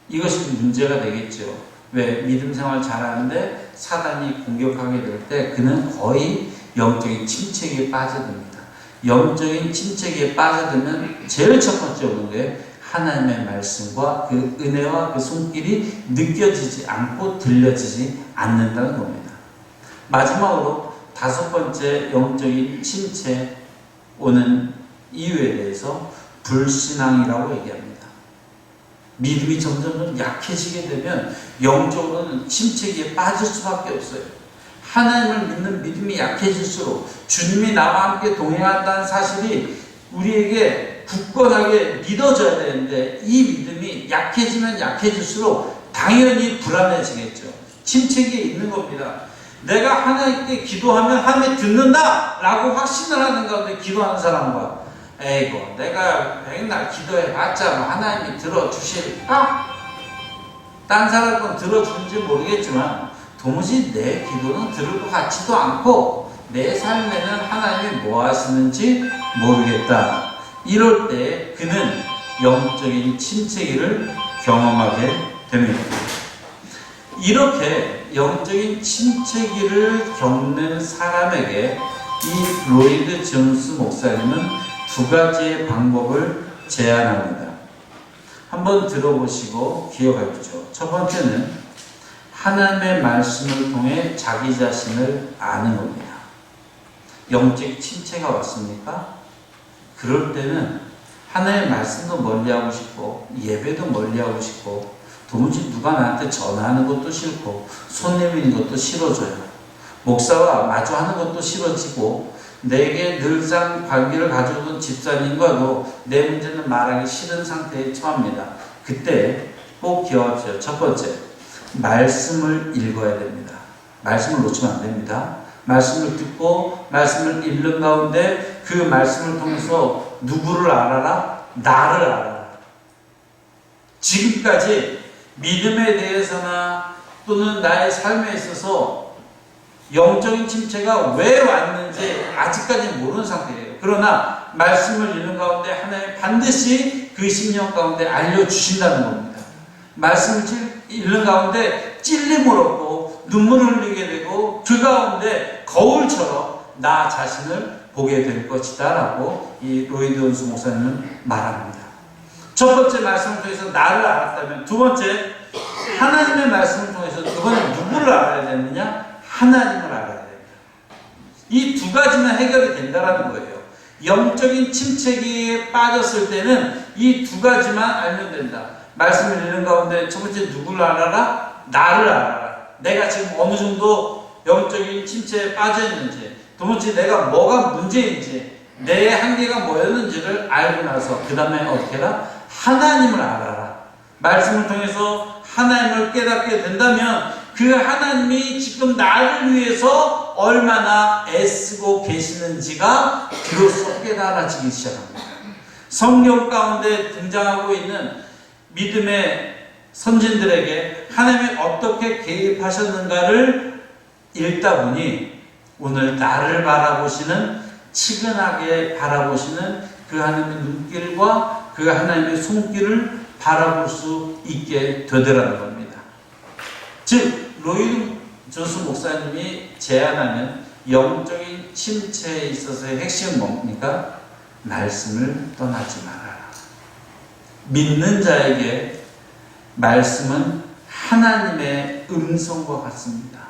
Speaker 1: 이것이 문제가 되겠죠. 왜? 믿음 생활 잘하는데 사단이 공격하게 될 때 그는 거의 영적인 침체기에 빠져듭니다. 영적인 침체기에 빠져들면 제일 첫 번째 오는 게 하나님의 말씀과 그 은혜와 그 손길이 느껴지지 않고 들려지지 않는다는 겁니다. 마지막으로 다섯 번째 영적인 침체 오는 이유에 대해서 불신앙이라고 얘기합니다. 믿음이 점점 약해지게 되면 영적으로는 침체기에 빠질 수밖에 없어요. 하나님을 믿는 믿음이 약해질수록 주님이 나와 함께 동행한다는 사실이 우리에게 굳건하게 믿어져야 되는데 이 믿음이 약해지면 약해질수록 당연히 불안해지겠죠. 침체기에 있는 겁니다. 내가 하나님께 기도하면 하나님이 듣는다 라고 확신을 하는 가운데 기도하는 사람과 에이고 내가 맨날 기도해봤자 뭐 하나님이 들어주실까? 딴 사람 건 들어주는지 모르겠지만 도무지 내 기도는 들을 것 같지도 않고 내 삶에는 하나님이 뭐 하시는지 모르겠다. 이럴 때 그는 영적인 침체기를 경험하게 됩니다. 이렇게 영적인 침체기를 겪는 사람에게 이 로이드 존스 목사님은 두 가지의 방법을 제안합니다. 한번 들어보시고 기억해보죠. 첫 번째는 하나님의 말씀을 통해 자기 자신을 아는 겁니다. 영적 침체가 왔습니까? 그럴 때는 하나님의 말씀도 멀리하고 싶고 예배도 멀리하고 싶고 도무지 누가 나한테 전화하는 것도 싫고 손 내미는 것도 싫어져요. 목사와 마주하는 것도 싫어지고 내게 늘상 관계를 가져오던 집사님과도 내 문제는 말하기 싫은 상태에 처합니다. 그때 꼭 기억하십시오. 첫 번째, 말씀을 읽어야 됩니다. 말씀을 놓치면 안 됩니다. 말씀을 듣고 말씀을 읽는 가운데 그 말씀을 통해서 누구를 알아라? 나를 알아라. 지금까지 믿음에 대해서나 또는 나의 삶에 있어서 영적인 침체가 왜 왔는지 아직까지 모르는 상태예요. 그러나 말씀을 읽는 가운데 하나님 반드시 그 심령 가운데 알려주신다는 겁니다. 말씀을 읽는 가운데 찔림을 얻고 눈물을 흘리게 되고 그 가운데 거울처럼 나 자신을 보게 될 것이다 라고 이 로이드 존스 목사님은 말합니다. 첫 번째 말씀을 통해서 나를 알았다면 두 번째 하나님의 말씀을 통해서 두 번째 누구를 알아야 되느냐? 하나님을 알아야 됩니다. 이 두 가지면 해결이 된다는 거예요. 영적인 침체기에 빠졌을 때는 이 두 가지만 알면 된다. 말씀을 읽는 가운데 첫 번째 누구를 알아라? 나를 알아라. 내가 지금 어느 정도 영적인 침체에 빠져 있는지, 두 번째 내가 뭐가 문제인지, 내 한계가 뭐였는지를 알고 나서 그 다음에 어떻게 해라? 하나님을 알아라. 말씀을 통해서 하나님을 깨닫게 된다면 그 하나님이 지금 나를 위해서 얼마나 애쓰고 계시는지가 비로소 깨달아지기 시작합니다. 성경 가운데 등장하고 있는 믿음의 선진들에게 하나님이 어떻게 개입하셨는가를 읽다 보니 오늘 나를 바라보시는, 치근하게 바라보시는 그 하나님의 눈길과 그 하나님의 손길을 바라볼 수 있게 되더라는 겁니다. 즉 로이드 존스 목사님이 제안하는 영적인 침체에 있어서의 핵심은 뭡니까? 말씀을 떠나지 말아라. 믿는 자에게 말씀은 하나님의 음성과 같습니다.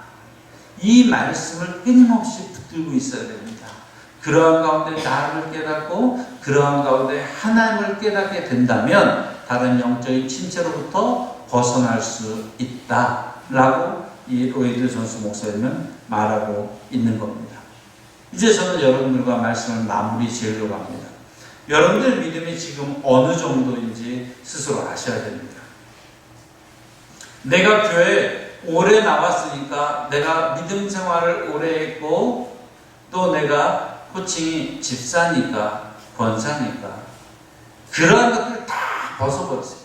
Speaker 1: 이 말씀을 끊임없이 붙들고 있어야 됩니다. 그러한 가운데 나를 깨닫고 그러한 가운데 하나님을 깨닫게 된다면 다른 영적인 침체로부터 벗어날 수 있다라고 이 로이드 존스 목사님은 말하고 있는 겁니다. 이제 저는 여러분들과 말씀을 마무리 지으려고 합니다. 여러분들 믿음이 지금 어느 정도인지 스스로 아셔야 됩니다. 내가 교회에 오래 나왔으니까, 내가 믿음 생활을 오래 했고, 또 내가 호칭이 집사니까, 권사니까, 그러한 것들을 다 벗어버렸어요.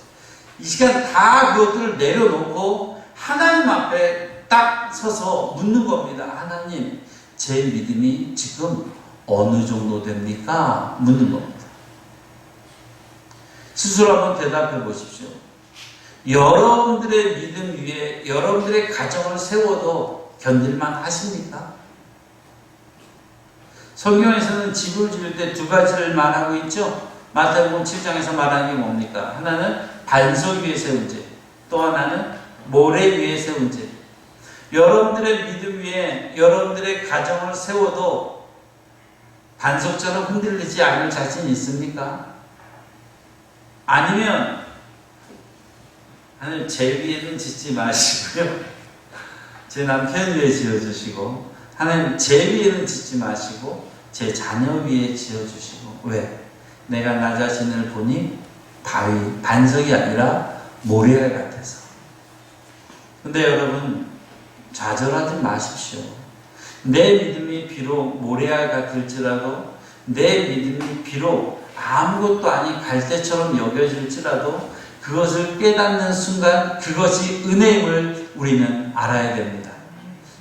Speaker 1: 이 시간 다 그것들을 내려놓고 하나님 앞에 딱 서서 묻는 겁니다. 하나님, 제 믿음이 지금 어느 정도 됩니까? 묻는 겁니다. 스스로 한번 대답해 보십시오. 여러분들의 믿음 위에 여러분들의 가정을 세워도 견딜만 하십니까? 성경에서는 집을 지을 때 두 가지를 말하고 있죠. 마태복음 7장에서 말하는 게 뭡니까? 하나는 반석 위에 세운 집, 또 하나는 모래 위에 세운 집. 여러분들의 믿음 위에 여러분들의 가정을 세워도 반석처럼 흔들리지 않을 자신 있습니까? 아니면 하나님, 제 위에는 짓지 마시고요, 제 남편 위에 지어주시고, 하나님 제 위에는 짓지 마시고 제 자녀 위에 지어주시고. 왜? 내가 나 자신을 보니 반석이 아니라 모래알 같아서. 근데 여러분, 좌절하지 마십시오. 내 믿음이 비록 모래알 같을지라도, 내 믿음이 비록 아무것도 아닌 갈대처럼 여겨질지라도 그것을 깨닫는 순간 그것이 은혜임을 우리는 알아야 됩니다.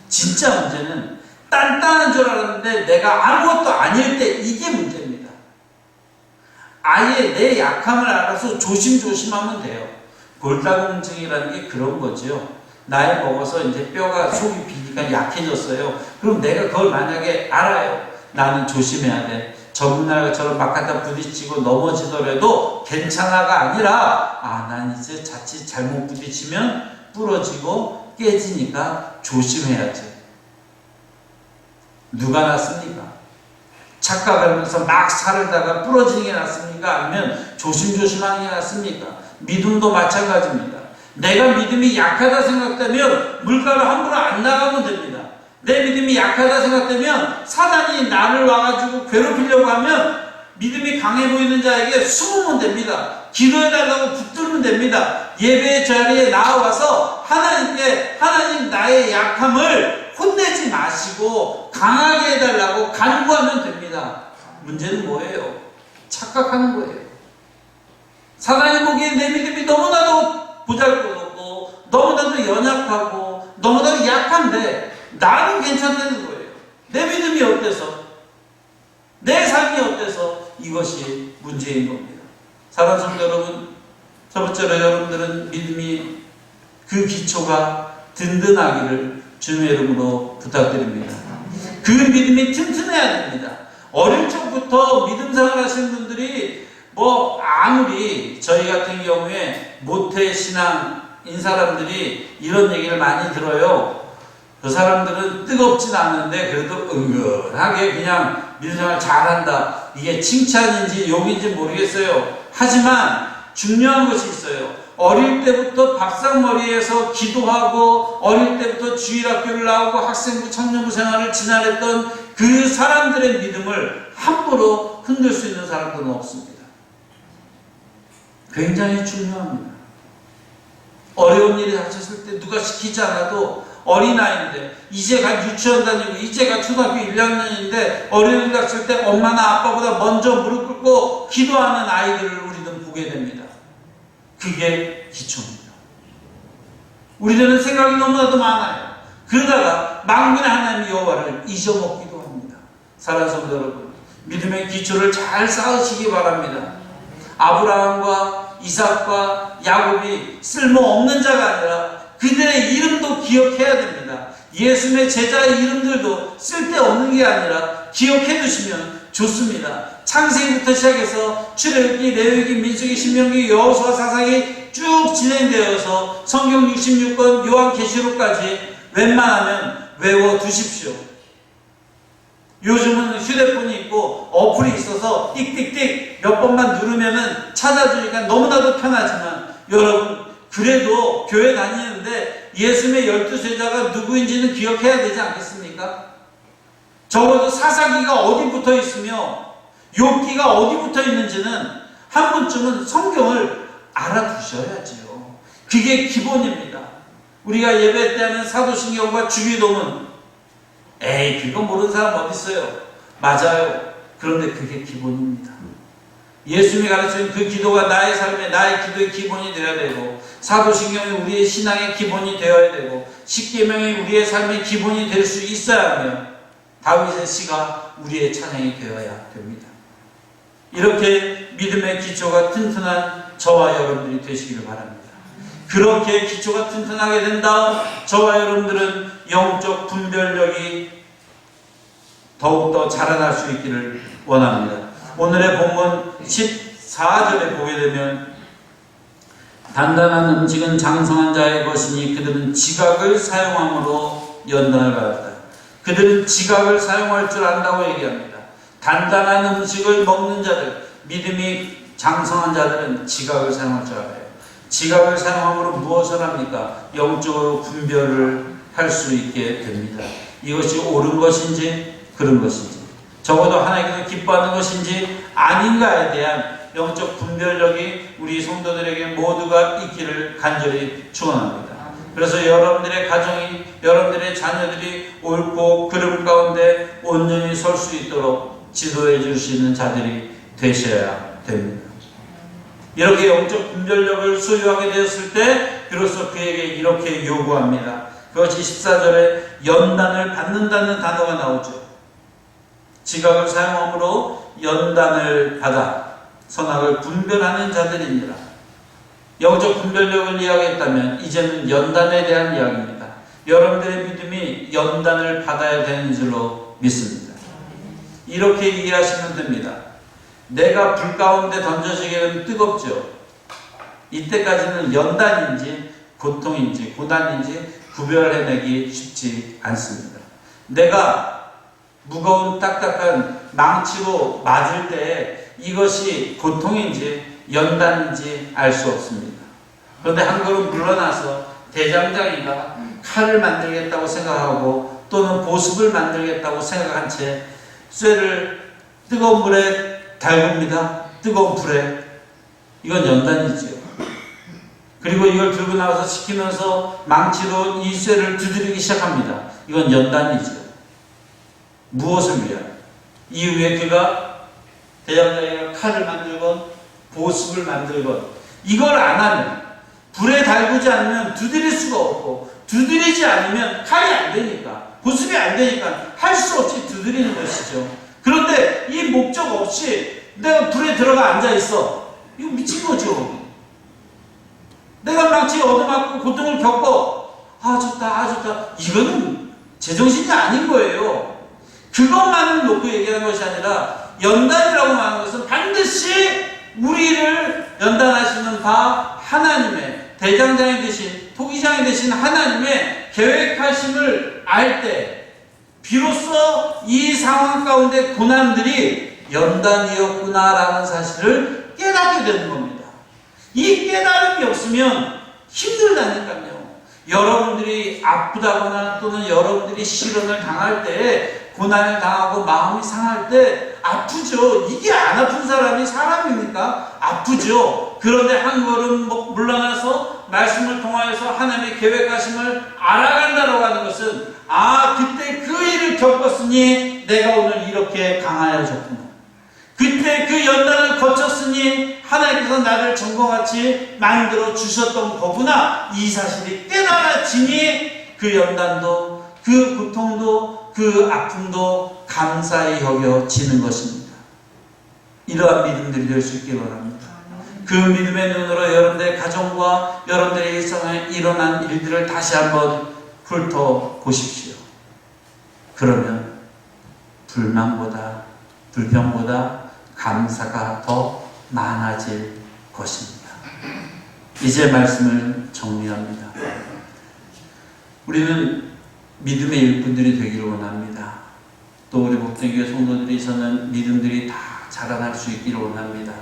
Speaker 1: 진짜 문제는 단단한 줄 알았는데 내가 아무것도 아닐 때, 이게 문제입니다. 아예 내 약함을 알아서 조심조심하면 돼요. 골다공증이라는 게 그런 거죠. 나이 먹어서 이제 뼈가, 속이 비니까 약해졌어요. 그럼 내가 그걸 만약에 알아요. 나는 조심해야 돼. 전문가처럼 막 갖다 부딪히고 넘어지더라도 괜찮아가 아니라, 난 이제 자칫 잘못 부딪히면 부러지고 깨지니까 조심해야지. 누가 낫습니까? 착각하면서 막 살다가 부러지는 게 낫습니까? 아니면 조심조심하는 게 낫습니까? 믿음도 마찬가지입니다. 내가 믿음이 약하다 생각되면 물가로 함부로 안 나가면 됩니다. 내 믿음이 약하다 생각되면 사단이 나를 와가지고 괴롭히려고 하면 믿음이 강해 보이는 자에게 숨으면 됩니다. 기도해달라고 붙들면 됩니다. 예배 자리에 나와서 하나님께, 하나님 나의 약함을 혼내지 마시고 강하게 해달라고 간구하면 됩니다. 문제는 뭐예요? 착각하는 거예요. 사단이 보기에 내 믿음이 너무나도 보잘것없고 너무나도 연약하고 너무나도 약한데 나는 괜찮다는 거예요. 내 믿음이 어때서? 내 삶이 어때서? 이것이 문제인 겁니다. 사랑하는 성도 여러분, 첫 번째로 여러분들은 믿음이, 그 기초가 든든하기를 주님의 이름으로 부탁드립니다. 그 믿음이 튼튼해야 됩니다. 어릴 적부터 믿음 생활 하시는 분들이 아무리 저희 같은 경우에 모태신앙인 사람들이 이런 얘기를 많이 들어요. 그 사람들은 뜨겁진 않은데 그래도 은근하게 그냥 믿음 생활 잘한다. 이게 칭찬인지 욕인지 모르겠어요. 하지만 중요한 것이 있어요. 어릴 때부터 밥상머리에서 기도하고 어릴 때부터 주일학교를 나오고 학생부 청년부 생활을 지나랬던 그 사람들의 믿음을 함부로 흔들 수 있는 사람들은 없습니다. 굉장히 중요합니다. 어려운 일이 닥쳤을 때 누가 시키지 않아도 어린아이인데, 이제가 유치원 다니고 이제가 초등학교 1학년인데 어려운 일 닥칠 때 엄마나 아빠보다 먼저 무릎 꿇고 기도하는 아이들을 우리는 보게 됩니다. 그게 기초입니다. 우리들은 생각이 너무나도 많아요. 그러다가 만군의 하나님 여호와를 잊어먹기도 합니다. 사랑하는 성도 여러분, 믿음의 기초를 잘 쌓으시기 바랍니다. 아브라함과 이삭과 야곱이 쓸모없는 자가 아니라 그들의 이름도 기억해야 됩니다. 예수님의 제자의 이름들도 쓸데없는 게 아니라 기억해 두시면 좋습니다. 창세기부터 시작해서 출애굽기, 레위기, 민수기, 신명기, 여호수아, 사사기 쭉 진행되어서 성경 66권, 요한계시록까지 웬만하면 외워두십시오. 요즘은 휴대폰이 있고 어플이 있어서 띡띡띡 몇 번만 누르면은 찾아주니까 너무나도 편하지만, 여러분 그래도 교회 다니는데 예수님의 12제자가 누구인지는 기억해야 되지 않겠습니까? 적어도 사사기가 어디 붙어 있으며 욥기가 어디 붙어 있는지는 한 번쯤은 성경을 알아두셔야지요. 그게 기본입니다. 우리가 예배 때 하는 사도신경과 주기도문, 에이 그거 모르는 사람 어디 있어요? 맞아요. 그런데 그게 기본입니다. 예수님이 가르치는 그 기도가 나의 삶에, 나의 기도의 기본이 되어야 되고, 사도신경이 우리의 신앙의 기본이 되어야 되고, 십계명이 우리의 삶의 기본이 될 수 있어야 하며, 다윗의 시가 우리의 찬양이 되어야 됩니다. 이렇게 믿음의 기초가 튼튼한 저와 여러분들이 되시기를 바랍니다. 그렇게 기초가 튼튼하게 된 다음 저와 여러분들은 영적 분별력이 더욱더 자라날 수 있기를 원합니다. 오늘의 본문 14절에 보게 되면, 단단한 음식은 장성한 자의 것이니 그들은 지각을 사용함으로 연단을 받았다. 그들은 지각을 사용할 줄 안다고 얘기합니다. 단단한 음식을 먹는 자들, 믿음이 장성한 자들은 지각을 사용할 줄 알아요. 지각을 사용함으로 무엇을 합니까? 영적으로 분별을 할 수 있게 됩니다. 이것이 옳은 것인지 그런 것인지, 적어도 하나님께서 기뻐하는 것인지 아닌가에 대한 영적 분별력이 우리 성도들에게 모두가 있기를 간절히 축원합니다. 그래서 여러분들의 가정이, 여러분들의 자녀들이 옳고 그름 가운데 온전히 설 수 있도록 지도해 줄 수 있는 자들이 되셔야 됩니다. 이렇게 영적 분별력을 소유하게 되었을 때 비로소 그에게 이렇게 요구합니다. 그것이 14절에 연단을 받는다는 단어가 나오죠. 지각을 사용함으로 연단을 받아 선악을 분별하는 자들이니라. 영적 분별력을 이야기했다면 이제는 연단에 대한 이야기입니다. 여러분들의 믿음이 연단을 받아야 되는 줄로 믿습니다. 이렇게 이해하시면 됩니다. 내가 불 가운데 던져지게 되면 뜨겁죠. 이때까지는 연단인지 고통인지 고난인지 구별해내기 쉽지 않습니다. 내가 무거운 딱딱한 망치로 맞을 때 이것이 고통인지 연단인지 알 수 없습니다. 그런데 한 걸음 물러나서 대장장이가 칼을 만들겠다고 생각하고 또는 보습을 만들겠다고 생각한 채 쇠를 뜨거운 물에 달굽니다. 뜨거운 불에. 이건 연단이지요. 그리고 이걸 들고 나와서 식히면서 망치로 이 쇠를 두드리기 시작합니다. 이건 연단이지요. 무엇을 위하여? 이후에 그가 대장장이가 칼을 만들건 보습을 만들건 이걸 안 하면, 불에 달구지 않으면 두드릴 수가 없고, 두드리지 않으면 칼이 안 되니까, 보습이 안 되니까 할 수 없이 두드리는 것이죠. 그런데 이 목적 없이 내가 불에 들어가 앉아 있어. 이거 미친 거죠. 내가 망치에 얻어맞고 고통을 겪어. 아 좋다. 이거는 제정신이 아닌 거예요. 그것만을 놓고 얘기하는 것이 아니라 연단이라고 하는 것은 반드시 우리를 연단하시는 바 하나님의 대장장이 되신, 토기장이 되신 하나님의 계획하심을 알 때 비로소 이 상황 가운데 고난들이 연단이었구나라는 사실을 깨닫게 되는 겁니다. 이 깨달음이 없으면 힘들다니까요. 여러분들이 아프다거나 또는 여러분들이 시련을 당할 때, 고난을 당하고 마음이 상할 때 아프죠. 이게 안 아픈 사람이 사람입니까? 아프죠. 그런데 한 걸음 물러나서 말씀을 통하여서 하나님의 계획하심을 알아간다고 하는 것은, 그때 그 일을 겪었으니 내가 오늘 이렇게 강하여졌구나. 그때 그 연단을 거쳤으니 하나님께서 나를 전공같이 만들어 주셨던 거구나. 이 사실이 깨달아지니 그 연단도, 그 고통도, 그 아픔도 감사히 여겨지는 것입니다. 이러한 믿음들이 될 수 있기 바랍니다. 그 믿음의 눈으로 여러분들의 가정과 여러분들의 일상에 일어난 일들을 다시 한번 훑어보십시오. 그러면 불만보다 불평보다 감사가 더 많아질 것입니다. 이제 말씀을 정리합니다. 우리는 믿음의 일꾼들이 되기를 원합니다. 또 우리 목동교회 성도들이 저는 믿음들이 다 자라날 수 있기를 원합니다.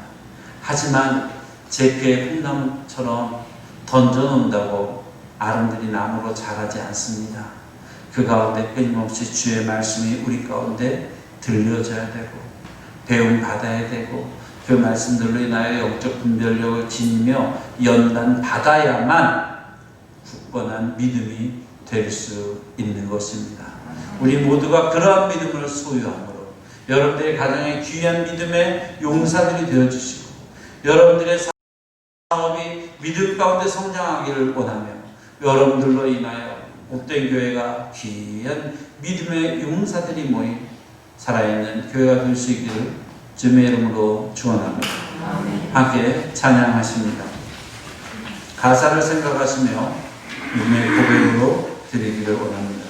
Speaker 1: 하지만 제게 콩나무처럼 던져놓는다고 아름들이 나무로 자라지 않습니다. 그 가운데 끊임없이 주의 말씀이 우리 가운데 들려져야 되고 배움 받아야 되고 그 말씀들로 인하여 영적 분별력을 지니며 연단 받아야만 굳건한 믿음이 될 수 있는 것입니다. 우리 모두가 그러한 믿음을 소유함으로 여러분들의 가정에 귀한 믿음의 용사들이 되어주시고 여러분들의 사업이 믿음 가운데 성장하기를 원하며 여러분들로 인하여 복된 교회가 귀한 믿음의 용사들이 모인 살아있는 교회가 될 수 있기를 주님의 이름으로 축원합니다. 함께 찬양하십니다. 가사를 생각하시며 믿음의 고백으로 드리기를 원합니다.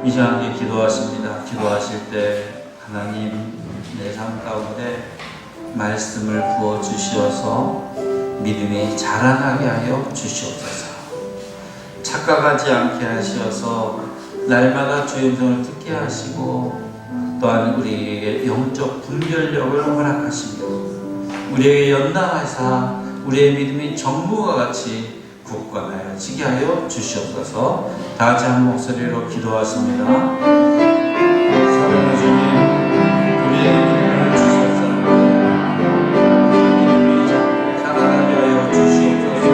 Speaker 1: 이제 함께 기도하십니다. 기도하실 때 하나님 내 삶 가운데 말씀을 부어주시어서 믿음이 자라나게 하여 주시옵소서. 착각하지 않게 하시어서 날마다 주의 음성을 듣게 하시고 또한 우리에게 영적 분별력을 허락하시며 우리에게 연단하사 우리의 믿음이 전부와 같이 굳건하여지게 하여 주시옵소서. 다 같이 한 목소리로 기도하십니다. 사랑하는 주님, 우리에게 믿음을 주셔서 믿음이 자라나게 하여 주시옵소서.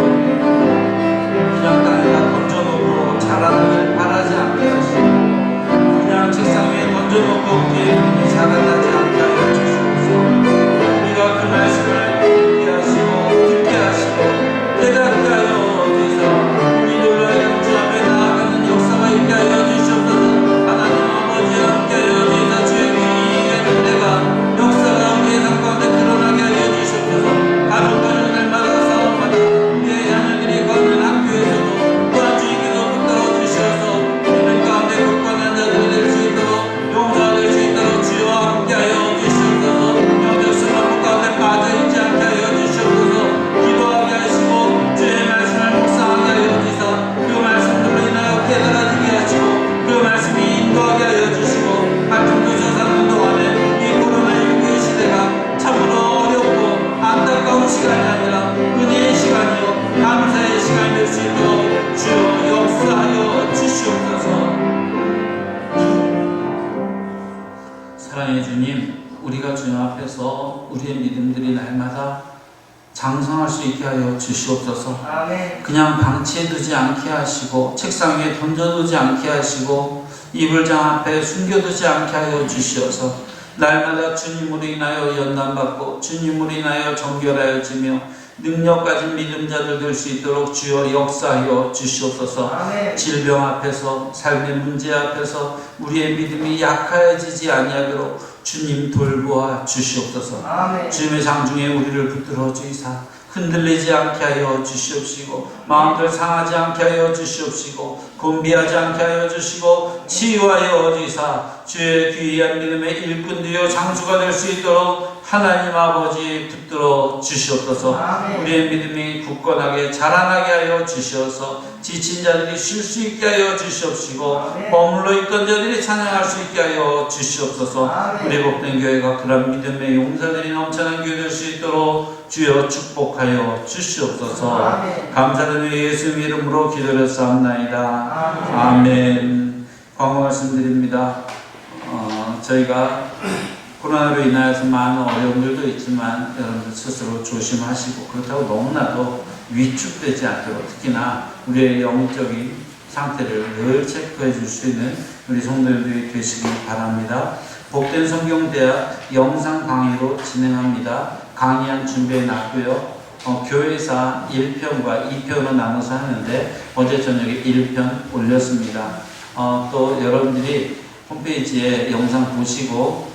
Speaker 1: 그냥 땅에다 던져놓고 자라나길 바라지 않게 하시고 그냥 책상 위에 던져놓고 우리의 나타나지 않게 하여 주시옵소서. 우리가 그 말씀을 듣게 하시고 깨닫게 하여 주시옵소서. 우리들과 주 앞에 나아가는 역사가 있게 하여 주시옵소서. 하나님 아버지 함께 하여 주시옵소서. 주의 귀한 은혜가 역사가 우리의 삶 가운데 드러나게 하여 주시옵소서. 가족과는 날마다 싸움마다 우리의 자녀들이 걷는 학교에서도 또한 주의 기도 붙들어 주시옵소서. 믿음 가운데 굳건한 자들이 될 수 있도록 용사가 될 수 있도록 주여 함께 하여 주시옵소서. 영적인 업무 가운데 빠져있지 않게 하여 주시옵소서. 기도하게 하시고 주의 말씀을 묵상하게 하여 주시옵소서. 그 말씀들로 인하여 깨달아지게 하시고 그 말씀이 인도하게 하여 주시고 말씀도 조사하는 동안에 이 코로나19의 시대가 참으로 어렵고 안타까운 시간이 아니라 은혜의 시간이요 감사의 시간이 될 수 있도록 주여 역사하여 주시옵소서. 사랑의 주님, 우리가 주님 앞에서 우리의 믿음들이 날마다 장성할 수 있게 하여 주시옵소서.
Speaker 2: 아멘.
Speaker 1: 그냥 방치해두지 않게 하시고 책상 위에 던져두지 않게 하시고 이불장 앞에 숨겨두지 않게 하여 주시어서 날마다 주님으로 인하여 연단받고 주님으로 인하여 정결하여지며 능력 가진 믿음자들 될 수 있도록 주여 역사하여 주시옵소서.
Speaker 2: 아멘.
Speaker 1: 질병 앞에서 삶의 문제 앞에서 우리의 믿음이 약해지지 아니하도록 주님 돌보아 주시옵소서.
Speaker 2: 아멘.
Speaker 1: 주님의 장중에 우리를 붙들어 주이사 흔들리지 않게 하여 주시옵시고 마음들 상하지 않게 하여 주시옵시고 곤비하지 않게 하여 주시고 치유하여 주이사 주의 귀한 믿음의 일꾼 되어 장수가 될 수 있도록 하나님 아버지 붙들어 주시옵소서.
Speaker 2: 아멘.
Speaker 1: 우리의 믿음이 굳건하게 자라나게 하여 주시어서 지친 자들이 쉴 수 있게 하여 주시옵시고
Speaker 2: 아멘.
Speaker 1: 머물러 있던 자들이 찬양할 수 있게 하여 주시옵소서.
Speaker 2: 아멘.
Speaker 1: 우리 복된 교회가 그런 믿음의 용사들이 넘쳐난 교회 될 수 있도록 주여 축복하여 주시옵소서.
Speaker 2: 아멘.
Speaker 1: 감사드리며 예수 이름으로 기도했사옵나이다. 아멘. 광고 말씀드립니다. 저희가 코로나로 인하여서 많은 어려움들도 있지만 여러분들 스스로 조심하시고 그렇다고 너무나도 위축되지 않도록 특히나 우리의 영적인 상태를 늘 체크해 줄 수 있는 우리 성도님들이 되시길 바랍니다. 복된 성경대학 영상 강의로 진행합니다. 강의안 준비해 놨고요. 교회사 1편과 2편으로 나눠서 하는데 어제 저녁에 1편 올렸습니다. 또 여러분들이 홈페이지에 영상 보시고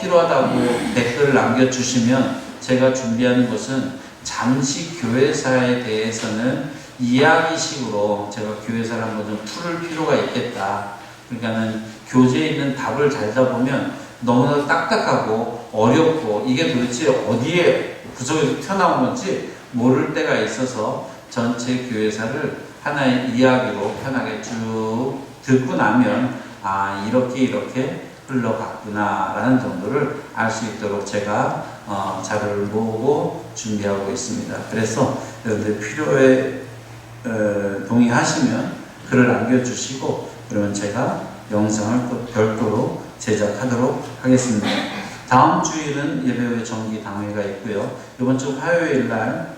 Speaker 1: 필요하다고 댓글을 남겨주시면 제가 준비하는 것은 잠시 교회사에 대해서는 이야기식으로 제가 교회사를 한번 좀 풀을 필요가 있겠다. 그러니까는 교재에 있는 답을 달다 보면 너무나 딱딱하고 어렵고 이게 도대체 어디에 구석에서 튀어나온 건지 모를 때가 있어서 전체 교회사를 하나의 이야기로 편하게 쭉 듣고 나면 이렇게 흘러갔구나 라는 정도를 알 수 있도록 제가 자료를 모으고 준비하고 있습니다. 그래서 여러분들 필요에 동의하시면 글을 남겨주시고 그러면 제가 영상을 또 별도로 제작하도록 하겠습니다. 다음 주일은 예배후에 정기 당회가 있고요. 이번 주 화요일 날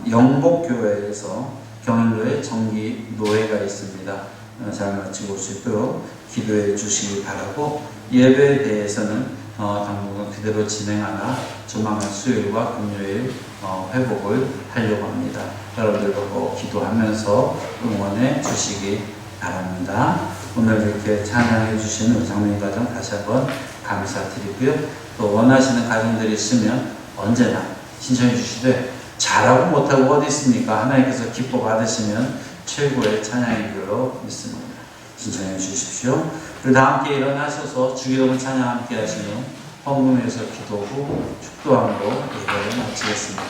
Speaker 1: 영복교회에서 경일로에 정기 노회가 있습니다. 잘 마치고 올 수 있도록 기도해 주시기 바라고 예배에 대해서는 당분간 그대로 진행하나 조만간 수요일과 금요일 회복을 하려고 합니다. 여러분들과 꼭 기도하면서 응원해 주시기 바랍니다. 오늘 이렇게 찬양해 주신 우리 장로님 가정 다시 한번 감사드리고요. 또 원하시는 가정들이 있으면 언제나 신청해 주시되 잘하고 못하고 어디 있습니까? 하나님께서 기뻐 받으시면 최고의 찬양인 줄로 믿습니다. 신청해 주십시오. 그리고 다 함께 일어나셔서 주기도문 찬양 함께 하시며 헌금에서 기도 후 축도함으로 예배를 마치겠습니다.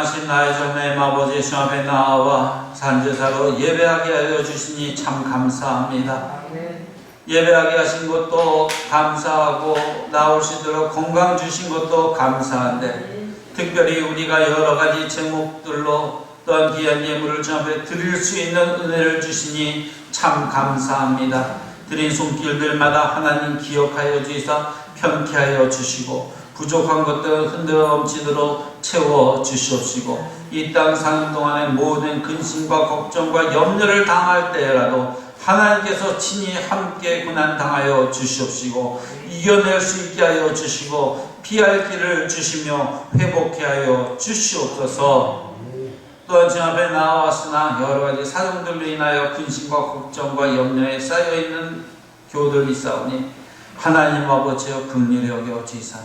Speaker 1: 사랑하신 나의 전하의 아버지 주 앞에 나와 산제사로 예배하게 하여 주시니 참 감사합니다. 예배하게 하신 것도 감사하고 나올 수 있도록 건강 주신 것도 감사한데 특별히 우리가 여러 가지 제목들로 또한 귀한 예물을 주 앞에 드릴 수 있는 은혜를 주시니 참 감사합니다. 드린 손길들마다 하나님 기억하여 주시사 편케하여 주시고 부족한 것들 흔들엄치도록 채워 주시옵시고 이 땅 사는 동안에 모든 근심과 걱정과 염려를 당할 때라도 하나님께서 친히 함께 고난당하여 주시옵시고 이겨낼 수 있게 하여 주시고 피할 길을 주시며 회복케 하여 주시옵소서. 또한 주 앞에 나왔으나 여러가지 사정들로 인하여 근심과 걱정과 염려에 쌓여있는 교들이 있사오니 하나님 아버지여 긍휼히 여겨 주시사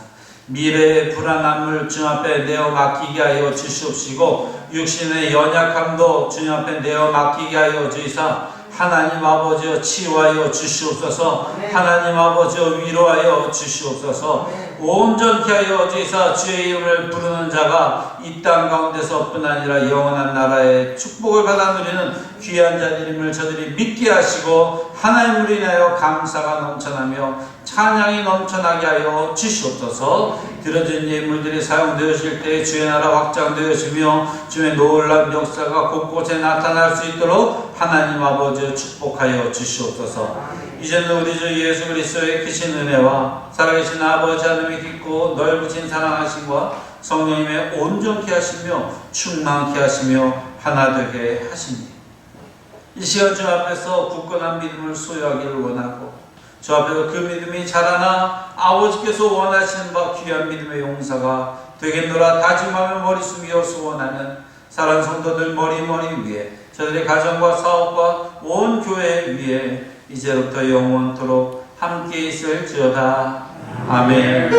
Speaker 1: 미래의 불안함을 주 앞에 내어 맡기게 하여 주시옵시고 육신의 연약함도 주 앞에 내어 맡기게 하여 주시사 하나님 아버지여 치유하여 주시옵소서. 하나님 아버지여 위로하여 주시옵소서. 온전케 하여 주시사 주의 이름을 부르는 자가 이 땅 가운데서뿐 아니라 영원한 나라의 축복을 받아 누리는 귀한 자들임을 저들이 믿게 하시고 하나님으로 인하여 감사가 넘쳐나며 찬양이 넘쳐나게 하여 주시옵소서. 들어진 예물들이 사용되어질 때 주의 나라 확장되어지며 주의 놀라운 역사가 곳곳에 나타날 수 있도록 하나님 아버지 축복하여 주시옵소서. 이제는 우리 주 예수 그리스도의 크신 은혜와 살아계신 아버지 하나님의 깊고 넓으신 사랑하심과 성령님의 온전케 하시며 충만케 하시며 하나 되게 하시니 이 시간 주 앞에서 굳건한 믿음을 소유하기를 원하고 주 앞에서 그 믿음이 자라나 아버지께서 원하시는 바 귀한 믿음의 용사가 되겠노라 다짐하며 머리 숙여 소원하는 사랑하는 성도들 머리 위에 저들의 가정과 사업과 온 교회 위에 이제부터 영원토록 함께 있을지어다. 아멘.